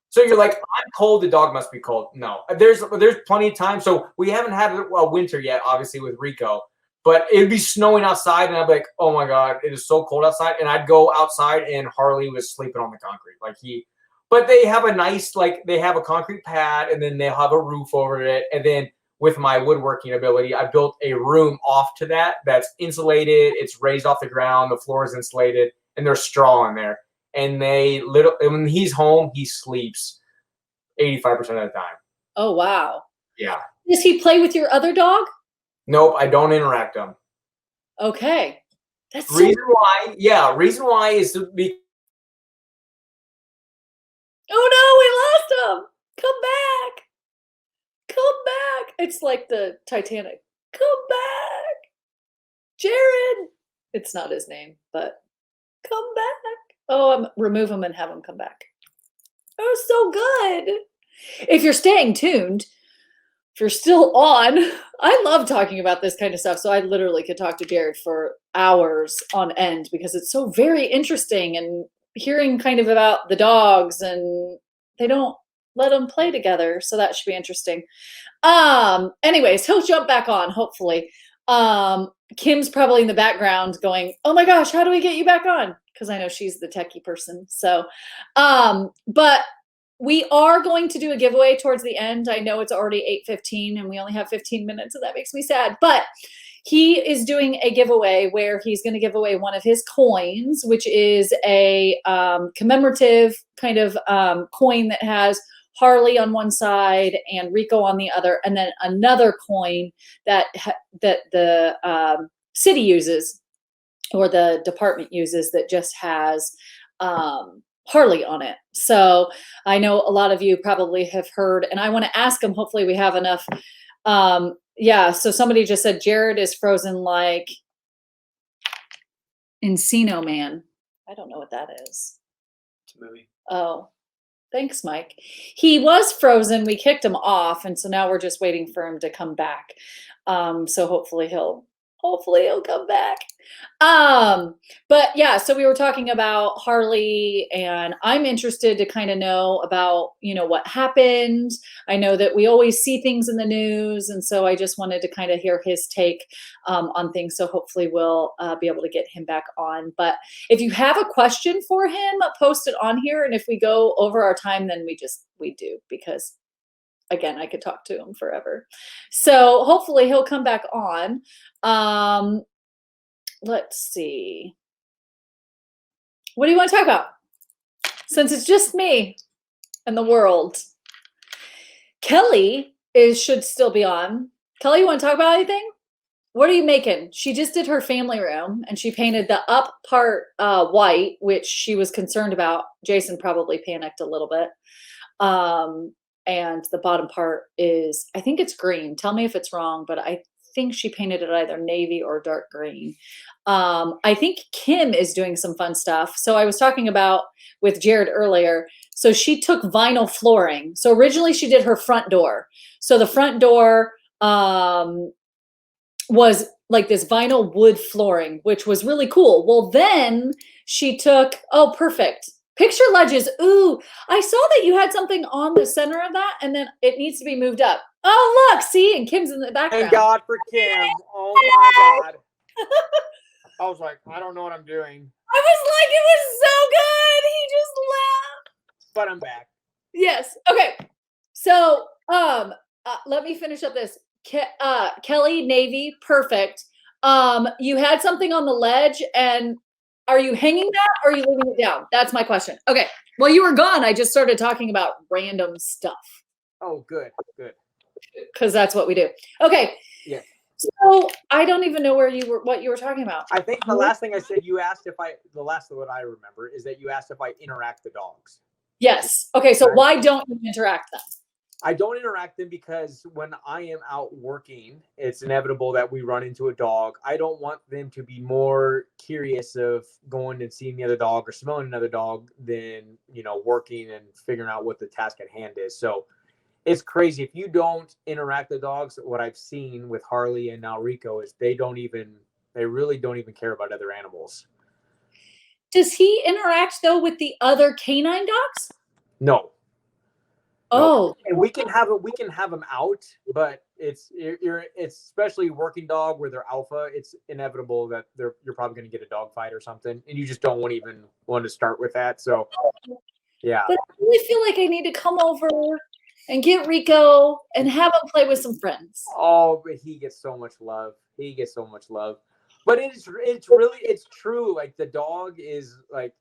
So you're like, I'm cold, the dog must be cold. No, there's plenty of time. So we haven't had a winter yet, obviously, with Rico, but it'd be snowing outside, and I'd be like, oh my God, it is so cold outside. And I'd go outside, and Harley was sleeping on the concrete. But they have they have a concrete pad, and then they'll have a roof over it. And then with my woodworking ability, I built a room off to that's insulated. It's raised off the ground. The floor is insulated, and there's straw in there. And when he's home, he sleeps 85% of the time. Oh, wow. Yeah. Does he play with your other dog? Nope, I don't interact them. Okay. That's reason why is to be. Oh no, we lost him. Come back. Come back. It's like the Titanic. Come back. Jared. It's not his name, but come back. Oh, remove him and have him come back. Oh, so good. If you're staying tuned, if you're still on, I love talking about this kind of stuff. So I literally could talk to Jared for hours on end because it's so very interesting, and hearing kind of about the dogs, and they don't let them play together. So that should be interesting. Anyways, he'll jump back on, hopefully. Kim's probably in the background going, oh my gosh, how do we get you back on? Because I know she's the techie person. So, but we are going to do a giveaway towards the end. I know it's already 8:15 and we only have 15 minutes, and that makes me sad. But he is doing a giveaway where he's going to give away one of his coins, which is a commemorative kind of coin that has Harley on one side and Rico on the other, and then another coin that the city uses or the department uses that just has Harley on it. So I know a lot of you probably have heard, and I want to ask him. Hopefully, we have enough. Yeah. So somebody just said Jared is frozen like Encino Man. I don't know what that is. It's a movie. Oh, thanks, Mike. He was frozen. We kicked him off, and so now we're just waiting for him to come back. So hopefully he'll come back. But yeah, so we were talking about Harley, and I'm interested to kind of know about, what happened. I know that we always see things in the news, and so I just wanted to kind of hear his take on things. So hopefully we'll be able to get him back on. But if you have a question for him, post it on here, and if we go over our time, then we do, because again, I could talk to him forever. So hopefully he'll come back on. Let's see. What do you want to talk about? Since it's just me and the world. Kelly should still be on. Kelly, you want to talk about anything? What are you making? She just did her family room, and she painted the up part white, which she was concerned about. Jason probably panicked a little bit. And the bottom part is, I think it's green. Tell me if it's wrong, but I think she painted it either navy or dark green. I think Kim is doing some fun stuff. So I was talking about with Jared earlier. So she took vinyl flooring. So originally she did her front door. So the front door was like this vinyl wood flooring, which was really cool. Well, then she took, oh, perfect. Picture ledges. Ooh, I saw that you had something on the center of that, and then it needs to be moved up. Oh, look, see, and Kim's in the background. Thank God for Kim. Oh my God. I was like, I don't know what I'm doing. I was like, it was so good. He just laughed. But I'm back. Yes. Okay. So, let me finish up this. Kelly, navy, perfect. You had something on the ledge, and are you hanging that or are you leaving it down? That's my question. Okay. Well, you were gone. I just started talking about random stuff. Oh, good. Good. Because that's what we do. Okay. Yeah. So I don't even know what you were talking about. I think the last thing I said, the last of what I remember is that you asked if I interact the dogs. Yes. Okay. So why don't you interact them? I don't interact them because when I am out working, it's inevitable that we run into a dog. I don't want them to be more curious of going and seeing the other dog or smelling another dog than, working and figuring out what the task at hand is. So it's crazy. If you don't interact the dogs, what I've seen with Harley and now Rico is they really don't even care about other animals. Does he interact though with the other canine dogs? No. Oh, and we can have them out, but it's especially working dog where they're alpha. It's inevitable that you're probably going to get a dog fight or something, and you just don't want to start with that. So, yeah. But I really feel like I need to come over and get Rico and have him play with some friends. Oh, but he gets so much love. But it's true. Like the dog is like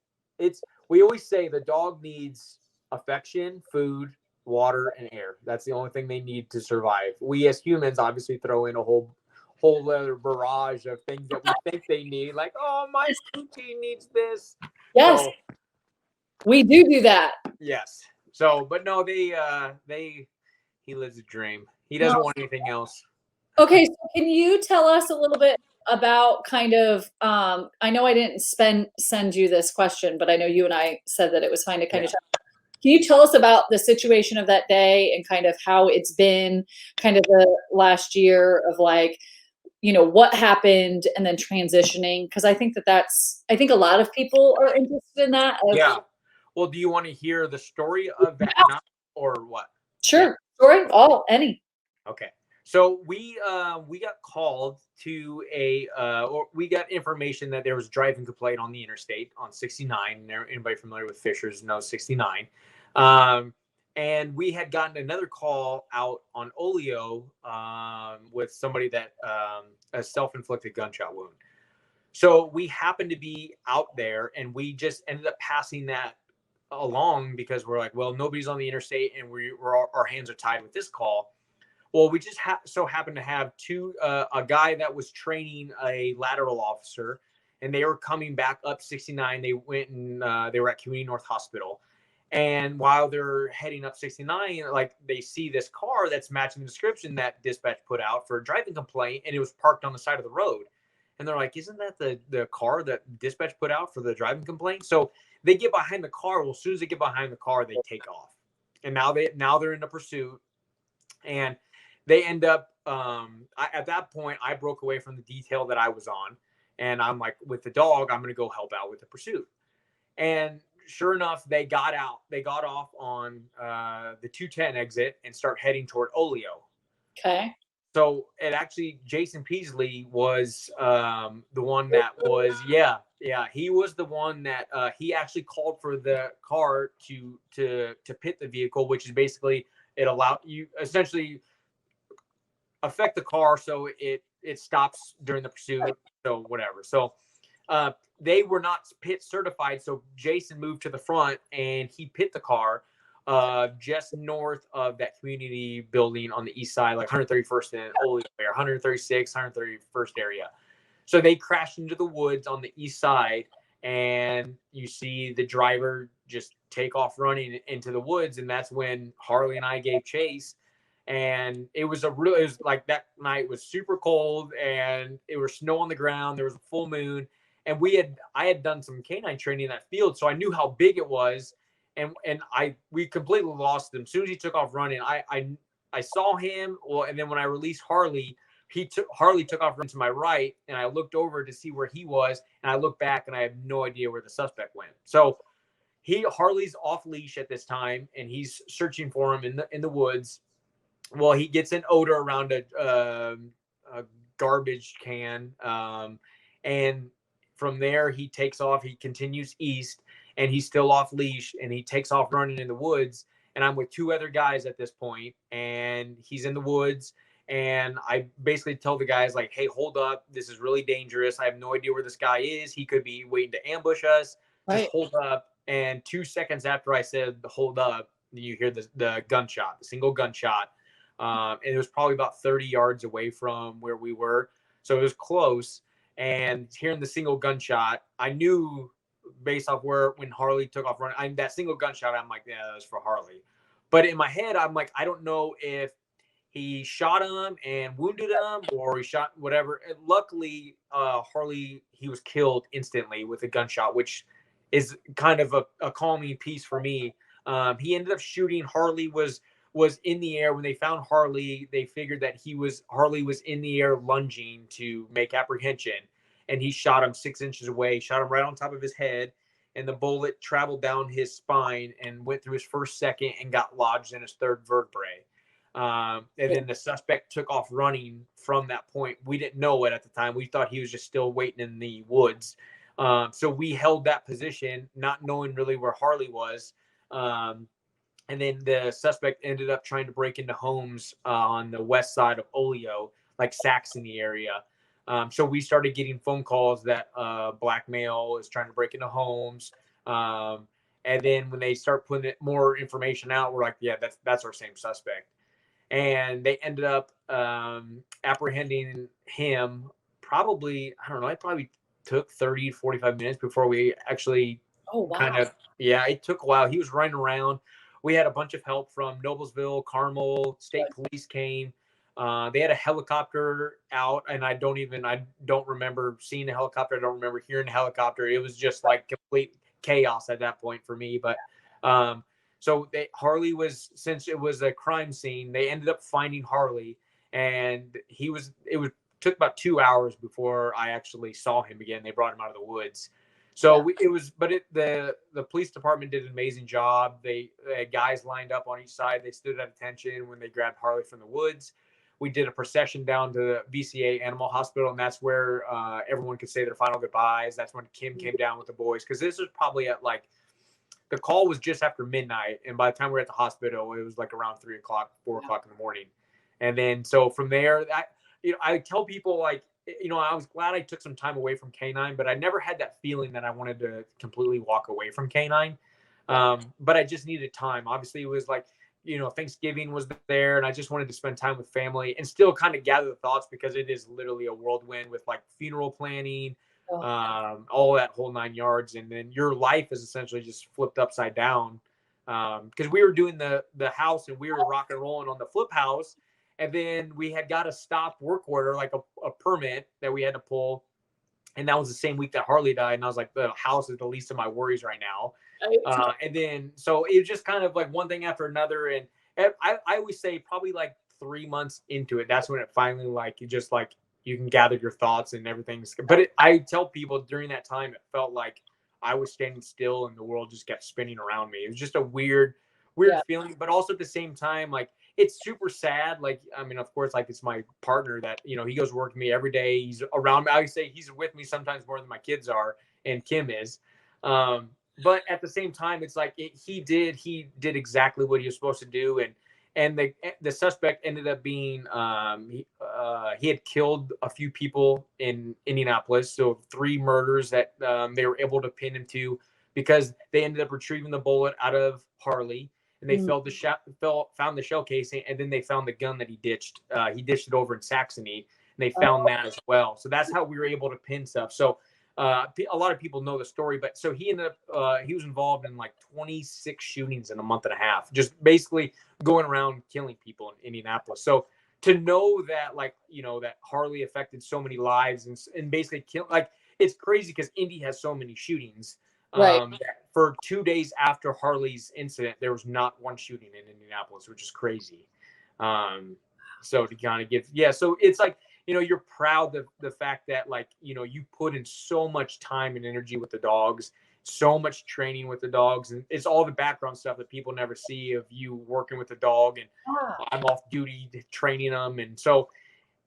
we always say the dog needs affection, food, water, and air. That's the only thing they need to survive. We as humans obviously throw in a whole other barrage of things that we think they need, like, oh, my Poochie needs this. Yes, so, we do that. Yes. So, but no, he lives a dream. He doesn't want anything else. Okay, so can you tell us a little bit about kind of, I know I didn't send you this question, but I know you and I said that it was fine to kind of talk. Can you tell us about the situation of that day and kind of how it's been kind of the last year of like, what happened and then transitioning? Because I think I think a lot of people are interested in that. Yeah. Well, do you want to hear the story of that night or what? Sure. Story? Any. Okay. So we got called to or we got information that there was a driving complaint on the interstate on 69. Anybody familiar with Fishers knows 69. And we had gotten another call out on Oleo with somebody that a self-inflicted gunshot wound. So we happened to be out there, and we just ended up passing that along because we're like, well, nobody's on the interstate, and our hands are tied with this call. Well, we just so happened to have a guy that was training a lateral officer and they were coming back up 69. They went and they were at Community North Hospital. And while they're heading up 69, like they see this car that's matching the description that dispatch put out for a driving complaint, and it was parked on the side of the road. And they're like, isn't that the car that dispatch put out for the driving complaint? So they get behind the car. Well, as soon as they get behind the car, they take off. And now they're in a pursuit. And they end up at that point, I broke away from the detail that I was on. And I'm like, with the dog, I'm going to go help out with the pursuit. And sure enough, they got out. They got off on the 210 exit and start heading toward Oleo. Okay. So it actually, Jason Peasley was the one that was, he was the one that he actually called for the car to pit the vehicle, which is basically it allowed you essentially affect the car so it stops during the pursuit. So whatever. So they were not pit certified. So Jason moved to the front and he pit the car just north of that community building on the east side, like 131st and Oleo, 136, 131st area. So they crashed into the woods on the east side, and you see the driver just take off running into the woods. And that's when Harley and I gave chase. And it was like that night was super cold and it was snow on the ground. There was a full moon. And I had done some canine training in that field, so I knew how big it was. And we completely lost him. As soon as he took off running, I saw him. Well, and then when I released Harley, Harley took off running to my right, and I looked over to see where he was, and I looked back, and I have no idea where the suspect went. So Harley's off leash at this time, and he's searching for him in the woods. Well, he gets an odor around a garbage can, and from there he takes off. He continues east, and he's still off leash, and he takes off running in the woods. And I'm with two other guys at this point, and he's in the woods. And I basically tell the guys, like, hey, hold up. This is really dangerous. I have no idea where this guy is. He could be waiting to ambush us. Just hold up. And 2 seconds after I said hold up, you hear the gunshot, the single gunshot. And it was probably about 30 yards away from where we were. So it was close. And hearing the single gunshot, I knew based off when Harley took off running, that single gunshot, I'm like, yeah, that was for Harley. But in my head, I'm like, I don't know if he shot him and wounded him or he shot whatever. And luckily, Harley, he was killed instantly with a gunshot, which is kind of a calming piece for me. He ended up shooting. Harley was in the air. When they found Harley, they figured that Harley was in the air lunging to make apprehension. And he shot him 6 inches away, shot him right on top of his head. And the bullet traveled down his spine and went through his first, second, and got lodged in his third vertebrae. And then the suspect took off running from that point. We didn't know it at the time. We thought he was just still waiting in the woods. So we held that position, not knowing really where Harley was. And then the suspect ended up trying to break into homes on the west side of Oleo, like Saxony area. So we started getting phone calls that black male is trying to break into homes. And then when they start putting more information out, we're like, yeah, that's our same suspect. And they ended up apprehending him probably, I don't know, it probably took 30 to 45 minutes before we actually it took a while. He was running around. We had a bunch of help from Noblesville, Carmel, state police came. They had a helicopter out, and I don't remember seeing a helicopter. I don't remember hearing a helicopter. It was just like complete chaos at that point for me. But so Harley was, since it was a crime scene, they ended up finding Harley, and took about 2 hours before I actually saw him again. They brought him out of the woods. So the police department did an amazing job. They had guys lined up on each side. They stood at attention when they grabbed Harley from the woods. We did a procession down to the VCA Animal Hospital, and that's where everyone could say their final goodbyes. That's when Kim came down with the boys, because this was probably at the call was just after midnight, and by the time we were at the hospital, it was like around 3 o'clock, 4 o'clock in the morning. And then so from there, I tell people, I was glad I took some time away from canine, but I never had that feeling that I wanted to completely walk away from canine. But I just needed time. Obviously, it was Thanksgiving was there, and I just wanted to spend time with family and still kind of gather the thoughts, because it is literally a whirlwind with funeral planning, all that whole 9 yards. And then your life is essentially just flipped upside down. Because we were doing the house and we were rock and rolling on the flip house. And then we had got a stop work order, like a permit that we had to pull. And that was the same week that Harley died. And I was like, the house is the least of my worries right now. And then, so it was just kind of like one thing after another. And I always say probably like 3 months into it, that's when it finally, like, you just like, you can gather your thoughts and everything's, but I tell people during that time, it felt like I was standing still and the world just kept spinning around me. It was just a weird feeling, but also at the same time, like, it's super sad. Like, I mean, of course, like, it's my partner that, you know, he goes to work with me every day. He's around me. I would say he's with me sometimes more than my kids are, and Kim is. But at the same time, it's like he did exactly what he was supposed to do. And the suspect ended up being, he had killed a few people in Indianapolis. So 3 murders that they were able to pin him to, because they ended up retrieving the bullet out of Harley. And they found the shell casing, and then they found the gun that he ditched. He ditched it over in Saxony, and they found that as well. So that's how we were able to pin stuff. So a lot of people know the story, but so he ended up, he was involved in like 26 shootings in a month and a half, just basically going around killing people in Indianapolis. So to know that, like, you know, that Harley affected so many lives and basically like, it's crazy because Indy has so many shootings. Right. For 2 days after Harley's incident, there was not one shooting in Indianapolis, which is crazy. So to kind of so it's like, you know, you're proud of the fact that, like, you know, you put in so much time and energy with the dogs, so much training with the dogs, and it's all the background stuff that people never see of you working with the dog. And I'm off duty training them, and so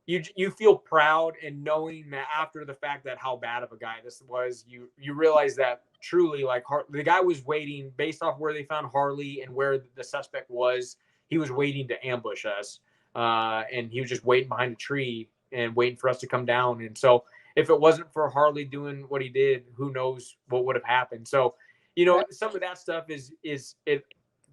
you feel proud, and knowing that after the fact that how bad of a guy this was, you realize that truly, like, the guy was waiting based off where they found Harley and where the suspect was. He was waiting to ambush us, and he was just waiting behind a tree and waiting for us to come down. And so if it wasn't for Harley doing what he did, who knows what would have happened. So, you know, some of that stuff is it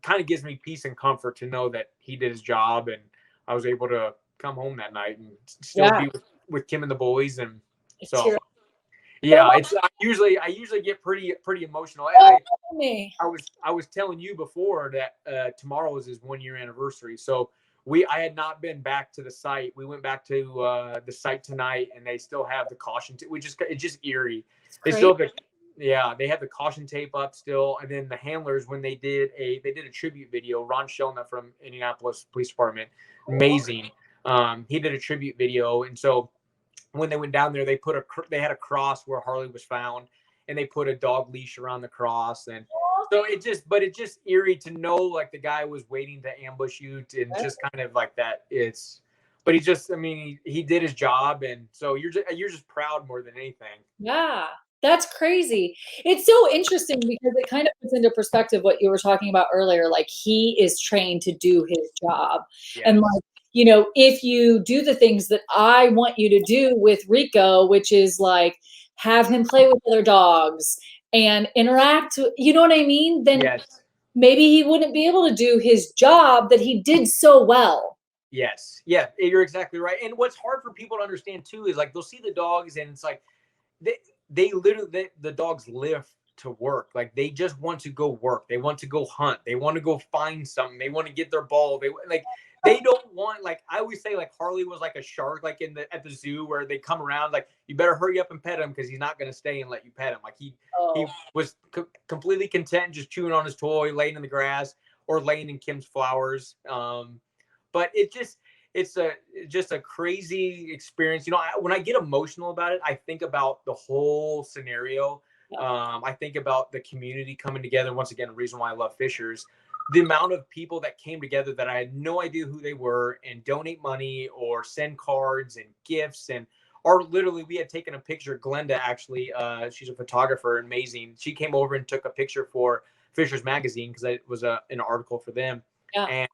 kind of gives me peace and comfort to know that he did his job, and I was able to come home that night and still be with Kim and the boys. And so it's I usually get pretty emotional. I was telling you before that tomorrow is his 1 year anniversary. So I had not been back to the site. We went back to the site tonight, and they still have the caution. It's just eerie. They still have they have the caution tape up still. And then the handlers, when they did a tribute video, Ron Shelna from Indianapolis Police Department, amazing. He did a tribute video, and so when they went down there, they had a cross where Harley was found, and they put a dog leash around the cross. And so it's just eerie to know, like, the guy was waiting to ambush you, and just kind of like that. But he did his job, and so you're just proud more than anything. Yeah. That's crazy. It's so interesting because it kind of puts into perspective what you were talking about earlier. Like, he is trained to do his job. Yes. And, like, you know, if you do the things that I want you to do with Rico, which is like have him play with other dogs and interact, you know what I mean? Then maybe he wouldn't be able to do his job that he did so well. Yes. Yeah, you're exactly right. And what's hard for people to understand too is, like, they'll see the dogs, and it's like they literally the dogs live to work. Like, they just want to go work. They want to go hunt. They want to go find something. They want to get their ball. They don't want, like, I always say, like, Harley was like a shark, like at the zoo, where they come around, like, you better hurry up and pet him because he's not going to stay and let you pet him. Like, he was completely content just chewing on his toy, laying in the grass, or laying in Kim's flowers. But it's just a crazy experience. You know, when I get emotional about it, I think about the whole scenario. I think about the community coming together. Once again, the reason why I love Fishers, the amount of people that came together that I had no idea who they were, and donate money or send cards and gifts, or literally we had taken a picture. Glenda, actually, she's a photographer, amazing. She came over and took a picture for Fishers Magazine because it was an article for them. And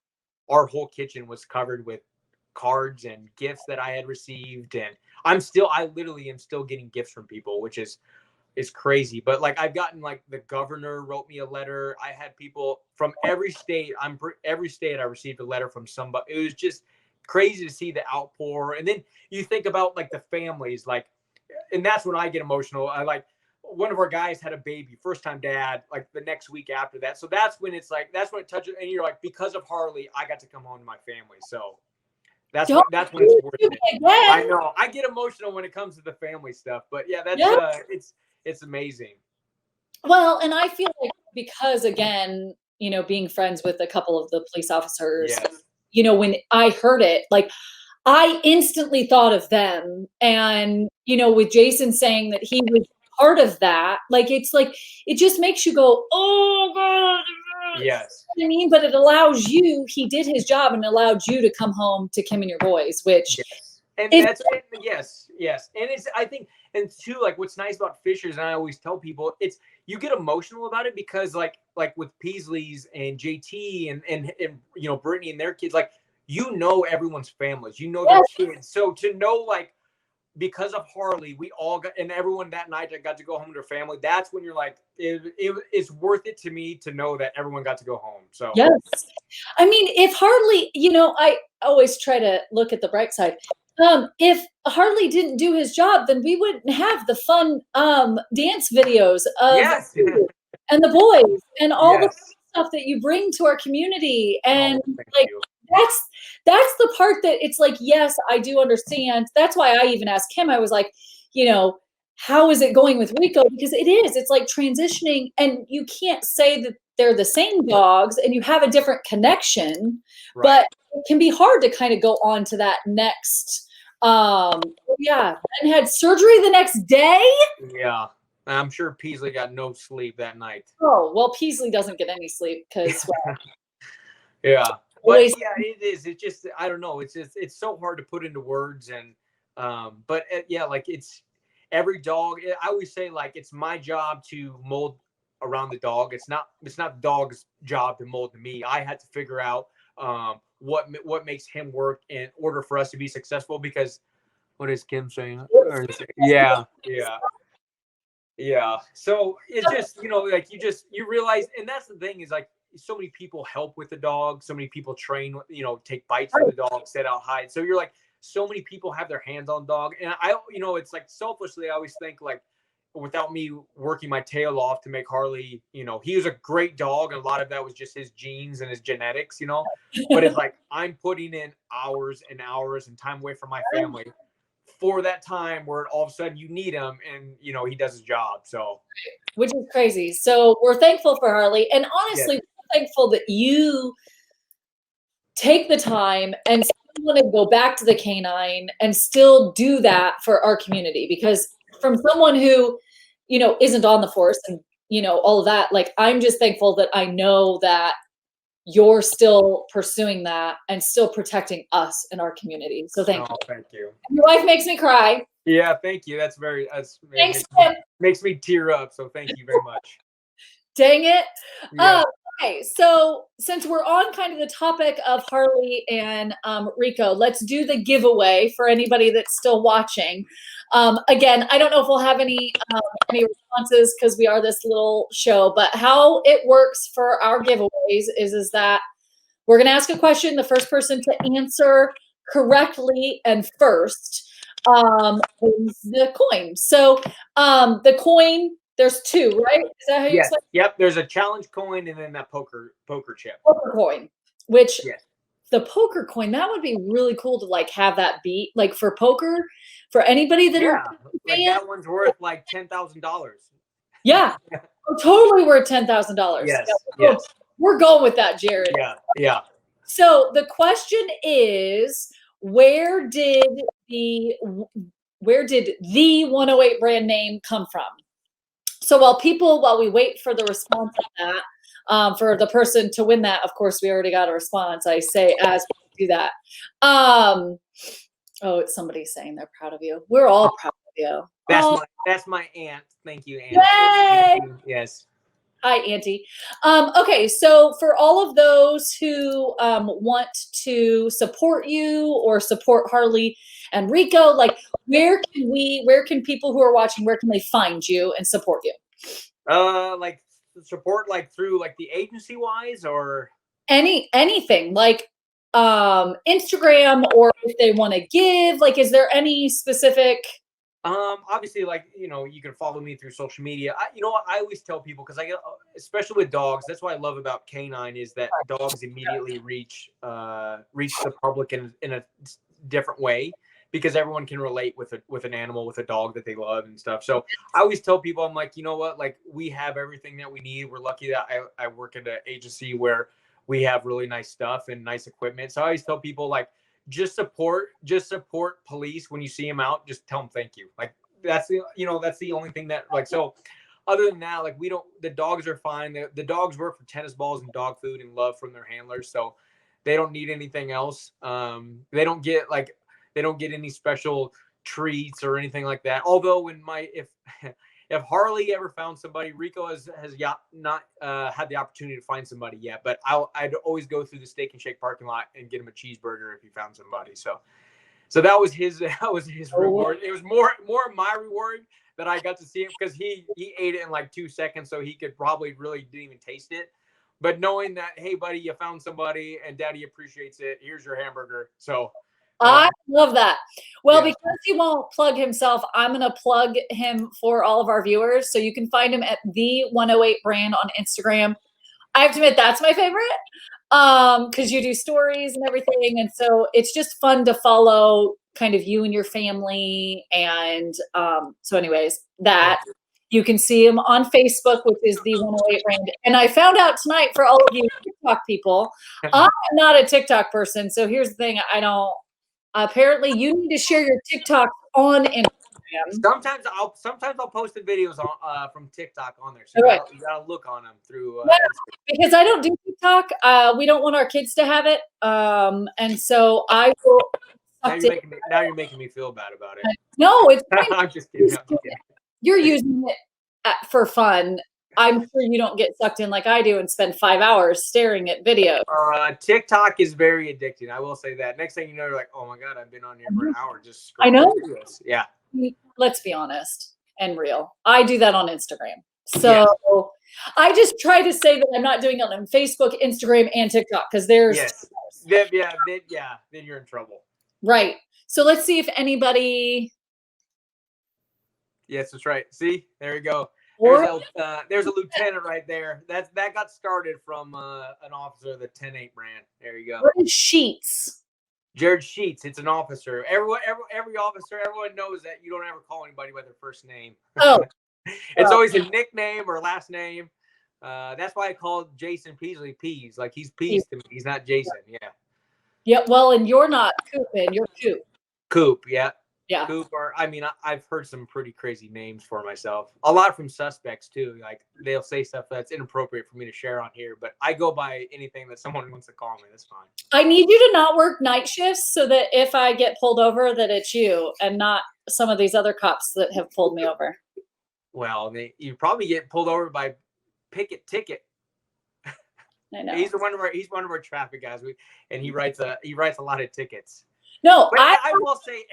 our whole kitchen was covered with cards and gifts that I had received. And I literally am still getting gifts from people, which is crazy. But, like, I've gotten, like, the governor wrote me a letter. I had people from every state. Every state I received a letter from somebody. It was just crazy to see the outpour. And then you think about, like, the families, like, and that's when I get emotional. I like one of our guys had a baby, first time dad, like the next week after that. So that's when it's like, that's when it touches, and you're like, because of Harley, I got to come home to my family. So that's when it's worth it. I know I get emotional when it comes to the family stuff, but yeah, that's it's amazing. Well, and I feel like because again, you know, being friends with a couple of the police officers, Yes. you know, when I heard it, like I instantly thought of them. And, you know, with Jason saying that he was part of that, like it's like it just makes you go, oh God. Yes. You know what I mean? But it allows you, he did his job and allowed you to come home to Kim and your boys, which yes. And that's yes. And it's I think and too like what's nice about Fishers, and I always tell people, it's you get emotional about it because like with Peasley's and JT and you know Brittany and their kids, like you know everyone's families, you know their kids. So to know like because of Harley, we all got, and everyone that night that got to go home to their family. That's when you're like, it's worth it to me to know that everyone got to go home. So yes, I mean, if Harley, you know, I always try to look at the bright side. If Harley didn't do his job, then we wouldn't have the fun dance videos of you and the boys and all the stuff that you bring to our community. And like that's the part that it's like, yes, I do understand. That's why I even asked him. I was like, you know, how is it going with Rico? Because it's like transitioning, and you can't say that they're the same dogs and you have a different connection, but it can be hard to kind of go on to that next. Yeah, and had surgery the next day. Yeah, I'm sure Peasley got no sleep that night. Oh well, Peasley doesn't get any sleep because yeah. But yeah, it is. It's just I don't know. It's so hard to put into words, and but yeah, like it's every dog. I always say like it's my job to mold around the dog. It's not the dog's job to mold to me. I had to figure out what makes him work in order for us to be successful. Because what is Kim saying? Yeah. So it's just like you realize, and that's the thing is like. So many people help with the dog. So many people train, take bites for the dog, set out hide. So you're like, so many people have their hands on dog. And it's like selfishly, I always think like, without me working my tail off to make Harley, he was a great dog. And a lot of that was just his genes and his genetics, but it's like, I'm putting in hours and hours and time away from my family for that time where all of a sudden you need him and, he does his job. So, which is crazy. So we're thankful for Harley. And honestly, thankful that you take the time and still want to go back to the canine and still do that for our community, because from someone who isn't on the force and all of that, like I'm just thankful that I know that you're still pursuing that and still protecting us in our community. So thank you. Thank you. Your wife makes me cry. Yeah, thank you. Thanks, makes me tear up. So thank you very much. Dang it. Yeah. Okay, so since we're on kind of the topic of Harley and Rico, let's do the giveaway for anybody that's still watching. Again, I don't know if we'll have any responses because we are this little show, but how it works for our giveaways is that we're going to ask a question. The first person to answer correctly and first wins the coin. So the coin. There's two, right? Is that how you explain it? Yep. There's a challenge coin and then that poker chip. Poker coin, which the poker coin, that would be really cool to like have that beat like for poker for anybody that are like that one's worth like $10,000. Yeah. Totally worth $10,000. Yes. We're going with that, Jared. Yeah. So the question is, where did the 108 brand name come from? So while we wait for the response on that, for the person to win that, of course, we already got a response. I say as we do that. It's somebody saying they're proud of you. We're all proud of you. That's my aunt. Thank you, aunt. Yay! Yes. Hi, Auntie. Okay, so for all of those who want to support you or support Harley and Rico, like where can people who are watching, where can they find you and support you? Like support like through like the agency wise or anything like Instagram, or if they want to give, like is there any specific Obviously, like, you can follow me through social media. You know what? I always tell people, because I get, especially with dogs, that's what I love about Canine, is that dogs immediately reach the public in a different way, because everyone can relate with an animal, with a dog that they love and stuff. So I always tell people, I'm like, you know what? Like, we have everything that we need. We're lucky that I work at an agency where we have really nice stuff and nice equipment. So I always tell people, like, just support police when you see them out. Just tell them thank you. Like, that's the only thing that, like, so other than that, like, the dogs are fine. The dogs work for tennis balls and dog food and love from their handlers. So they don't need anything else. They don't get any special treats or anything like that. Although if Harley ever found somebody, Rico has not had the opportunity to find somebody yet, but I'd always go through the Steak and Shake parking lot and get him a cheeseburger if he found somebody. So that was his reward. It was more my reward that I got to see him, because he ate it in like 2 seconds, so he could probably really didn't even taste it. But knowing that, hey buddy, you found somebody and daddy appreciates it, here's your hamburger. So I love that. Well, yeah. Because he won't plug himself, I'm going to plug him for all of our viewers. So you can find him at the 108 brand on Instagram. I have to admit, that's my favorite, because you do stories and everything. And so it's just fun to follow kind of you and your family. And so anyways, that you can see him on Facebook, which is the 108 brand. And I found out tonight, for all of you TikTok people, I'm not a TikTok person. So here's the thing. Apparently, you need to share your TikTok on Instagram. Sometimes I'll post the videos on from TikTok on there, so you gotta look on them through. Because I don't do TikTok. We don't want our kids to have it, and so I will. Now you're making me feel bad about it. No, it's. I'm just kidding. You're using it for fun. I'm sure you don't get sucked in like I do and spend 5 hours staring at videos. TikTok is very addicting. I will say that. Next thing you know, you're like, oh my God, I've been on here for an hour just scrolling. I know. Through this. Yeah. Let's be honest and real. I do that on Instagram. So I just try to say that I'm not doing it on Facebook, Instagram, and TikTok, because there's. Yes. Then you're in trouble. Right. So let's see if anybody. Yes, that's right. See, there you go. There's a lieutenant right there. That got started from an officer, the 10-8 brand. There you go. What is Sheets? Jared Sheets. It's an officer. Every officer, everyone knows that you don't ever call anybody by their first name. Oh, it's always a nickname or last name. That's why I called Jason Peasley Peas. Like, he's Peas to me. He's not Jason. Yeah. Yeah. Well, and you're not Koopman. You're Coop. Coop. Yeah. Yeah. Coop, I've heard some pretty crazy names for myself. A lot from suspects too. Like, they'll say stuff that's inappropriate for me to share on here, but I go by anything that someone wants to call me. That's fine. I need you to not work night shifts so that if I get pulled over, that it's you and not some of these other cops that have pulled me over. Well, you probably get pulled over by Picket Ticket. I know. He's one of our traffic guys, and he writes a lot of tickets. No, but I will say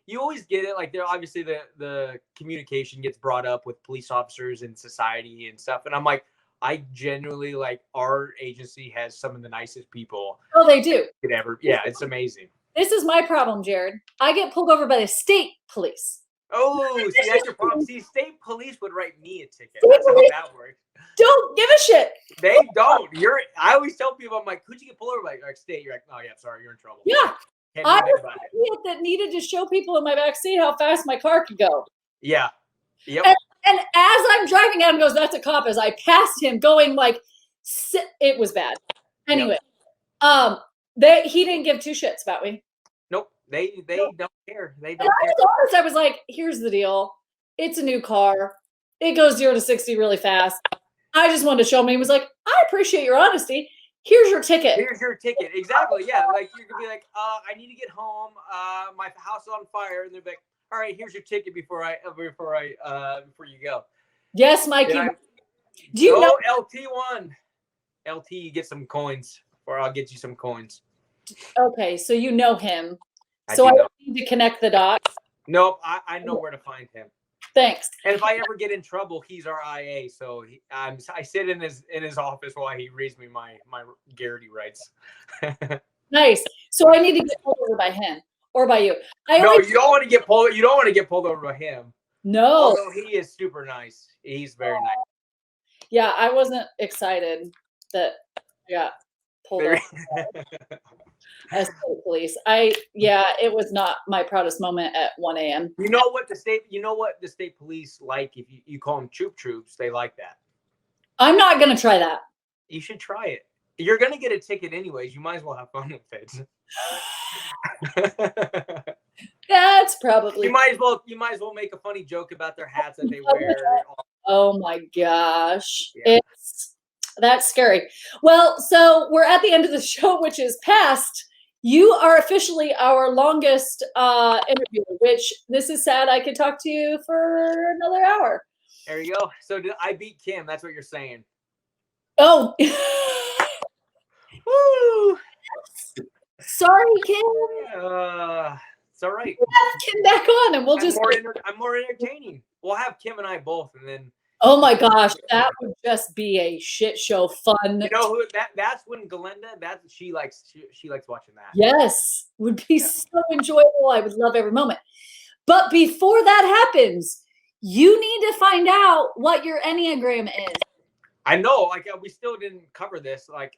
you always get it. Like, there obviously the communication gets brought up with police officers and society and stuff. And I'm like, I genuinely, like, our agency has some of the nicest people. Oh, they do. Yeah, it's amazing. This is my problem, Jared. I get pulled over by the state police. Oh, see, that's your problem. See, state police would write me a ticket. That's how that works. Don't give a shit. They don't. I always tell people, I'm like, who'd you get pulled over by? Like, state. You're like, oh yeah, sorry, you're in trouble. Yeah. I was an idiot that needed to show people in my back seat how fast my car could go. Yeah. Yep. And as I'm driving at him, goes, that's a cop. As I passed him going like, it was bad. Anyway, he didn't give two shits about me. Nope. They don't care. They don't care. I was like, here's the deal. It's a new car. It goes 0 to 60 really fast. I just wanted to show him. He was like, I appreciate your honesty. Here's your ticket. Here's your ticket. Exactly. Yeah. Like, you could be like, I need to get home. My house is on fire. And they're like, all right, here's your ticket before you go. Yes, Mikey. Do you know LT1? LT, you get some coins, or I'll get you some coins. Okay, so you know him. I don't need to connect the dots. Nope, I know where to find him. Thanks. And if I ever get in trouble, he's our IA, so I sit in his office while he reads me my Garrity rights. Nice. So I need to get pulled over by him. or by you. No, you don't want to get pulled. You don't want to get pulled over by him. No. Although he is super nice. He's very nice. Yeah, I wasn't excited that I got pulled over as the police. It was not my proudest moment at 1 a.m. You know what the state police like? If you call them troop troops, they like that. I'm not gonna try that. You should try it. You're gonna get a ticket anyways. You might as well have fun with it. That's probably. You might as well make a funny joke about their hats that they wear. Oh my gosh, yeah. That's scary. Well, so we're at the end of the show, which is past. You are officially our longest interview, which this is sad. I could talk to you for another hour. There you go. So I beat Kim. That's what you're saying. Oh. Woo. Sorry, Kim. It's all right. We'll have Kim back on, and I'm more entertaining. We'll have Kim and I both, and then. Oh my gosh, that would just be a shit show fun. You know who that's when Glenda, she likes watching that. Yes, would be so enjoyable. I would love every moment. But before that happens, you need to find out what your Enneagram is. I know, like we still didn't cover this. Like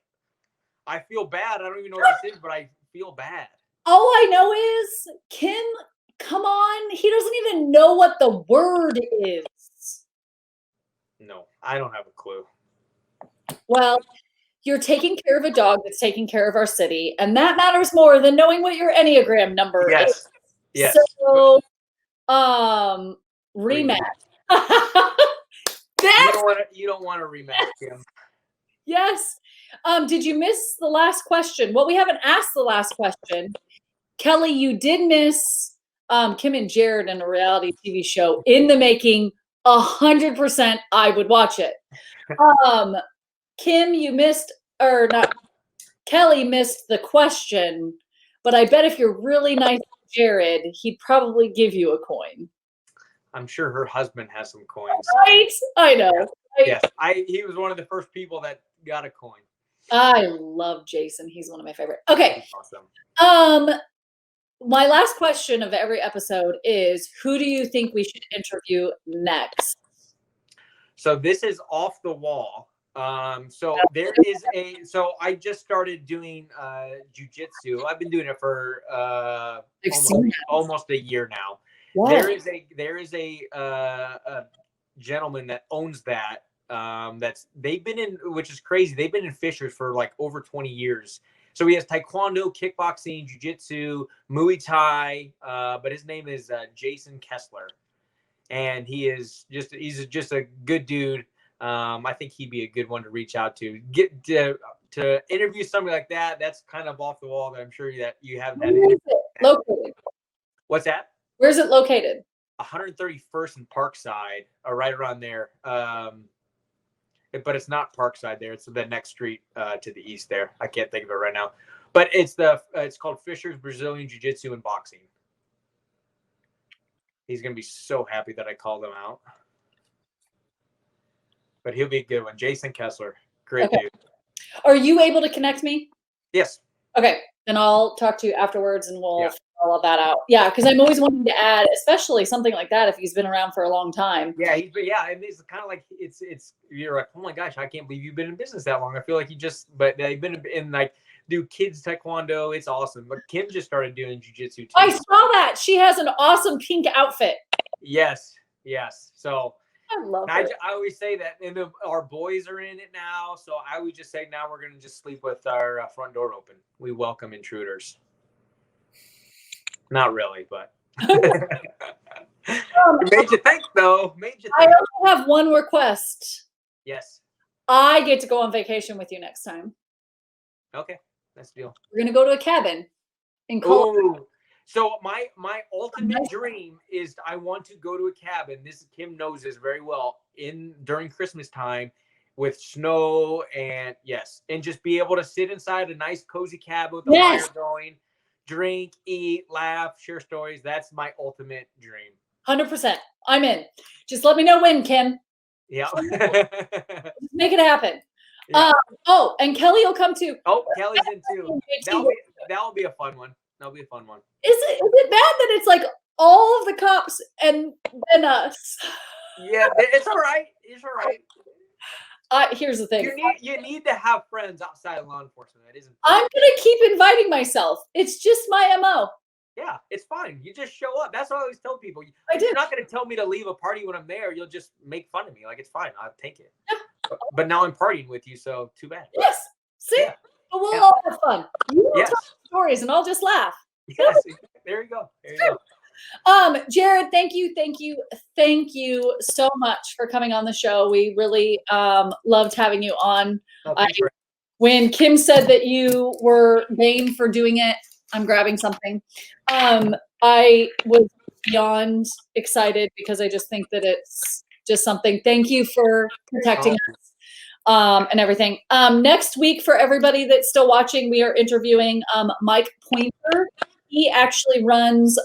I feel bad. I don't even know what this is, but I feel bad. All I know is, Kim, come on. He doesn't even know what the word is. No, I don't have a clue. Well, you're taking care of a dog that's taking care of our city, and that matters more than knowing what your Enneagram number is. Yes. So, rematch. You don't want to rematch, Kim. Yes. Did you miss the last question? Well, we haven't asked the last question. Kelly, you did miss Kim and Jared in a reality TV show in the making. 100% I would watch it. Kim, you missed, or not, Kelly missed the question, but I bet if you're really nice to Jared, he'd probably give you a coin. I'm sure her husband has some coins. Right? I know. Right? Yes, he was one of the first people that got a coin. I love Jason. He's one of my favorite. Okay. Awesome. My last question of every episode is, who do you think we should interview next? So this is off the wall. So I just started doing jujitsu. I've been doing it for almost a year now. Wow. There is a gentleman that owns that. Which is crazy. They've been in Fishers for like over 20 years. So he has taekwondo, kickboxing, jiu-jitsu, Muay Thai, but his name is Jason Kessler, and he's just a good dude. I think he'd be a good one to reach out to. Get to interview somebody like that. That's kind of off the wall. That I'm sure that you haven't had. Where is it located? What's that? Where's it located? 131st and Parkside, or right around there. But it's not Parkside there. It's the next street to the east there. I can't think of it right now. But it's called Fisher's Brazilian Jiu-Jitsu and Boxing. He's going to be so happy that I called him out. But he'll be a good one. Jason Kessler. Great dude. Are you able to connect me? Yes. Okay. Then I'll talk to you afterwards and we'll figure all of that out. Yeah, because I'm always wanting to add, especially something like that if he's been around for a long time. Yeah, and it's kind of like it's you're like, oh my gosh, I can't believe you've been in business that long. I feel like but they've been in like do kids taekwondo. It's awesome. But Kim just started doing jiu-jitsu too. I saw that. She has an awesome pink outfit. Yes. So I love it. I always say that, and our boys are in it now. So I would just say now we're going to just sleep with our front door open. We welcome intruders. Not really, but made you think, though. I also have one request. Yes. I get to go on vacation with you next time. Okay, that's the deal. We're going to go to a cabin in Colorado. So my ultimate dream is I want to go to a cabin. Kim knows this very well during Christmas time with snow and just be able to sit inside a nice cozy cabin with the fire going, drink, eat, laugh, share stories. That's my ultimate dream. 100%. I'm in. Just let me know when, Kim. Yeah. Make it happen. Yeah. And Kelly will come too. Oh, Kelly's in too. That'll be a fun one. That'll be a fun one. Is it bad that it's like all of the cops and then us? Yeah, it's all right. It's all right. Here's the thing. You need to have friends outside of law enforcement. That isn't. I'm gonna keep inviting myself. It's just my MO. Yeah, it's fine. You just show up. That's what I always tell people. I do. You're not going to tell me to leave a party when I'm there. You'll just make fun of me. Like, it's fine. I'll take it. Yeah. But now I'm partying with you, so too bad. Yes. See? Yeah. But we'll all have fun. You will Yes. tell stories and I'll just laugh. Yes. There you go. There you go. Jared, thank you so much for coming on the show. We really loved having you on. When Kim said that you were game for doing it, I'm grabbing something. I was beyond excited because I just think that it's just something. Thank you for protecting us and everything. Next week, for everybody that's still watching, we are interviewing Mike Pointer. He actually runs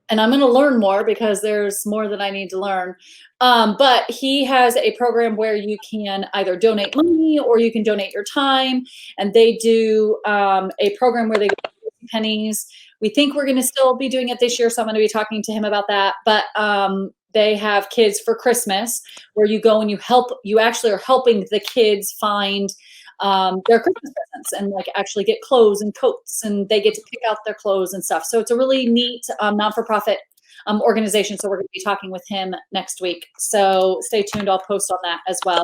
and I'm going to learn more because there's more that I need to learn. But he has a program where you can either donate money or you can donate your time. And they do a program where they go pennies. We think we're going to still be doing it this year, so I'm going to be talking to him about that. But they have Kids for Christmas, where you go and you actually are helping the kids find their Christmas presents and like actually get clothes and coats, and they get to pick out their clothes and stuff. So it's a really neat non-for-profit organization. So we're going to be talking with him next week. So stay tuned. I'll post on that as well.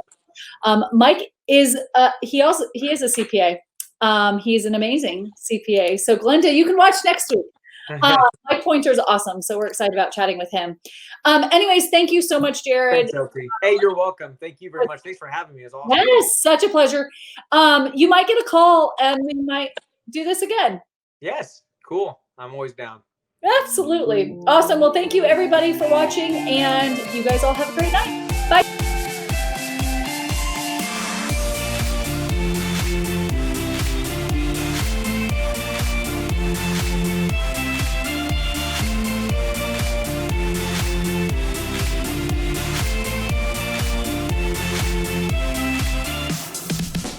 Mike is he is a CPA. He's an amazing CPA. So Glenda, you can watch next week. Mike Pointer is awesome. So we're excited about chatting with him. Anyways, thank you so much, Jared. Thanks, hey, you're welcome. Thank you very much. Thanks for having me. It's awesome. Yes, such a pleasure. You might get a call and we might do this again. Yes, cool. I'm always down. Absolutely. Awesome. Well, thank you everybody for watching, and you guys all have a great night. Bye.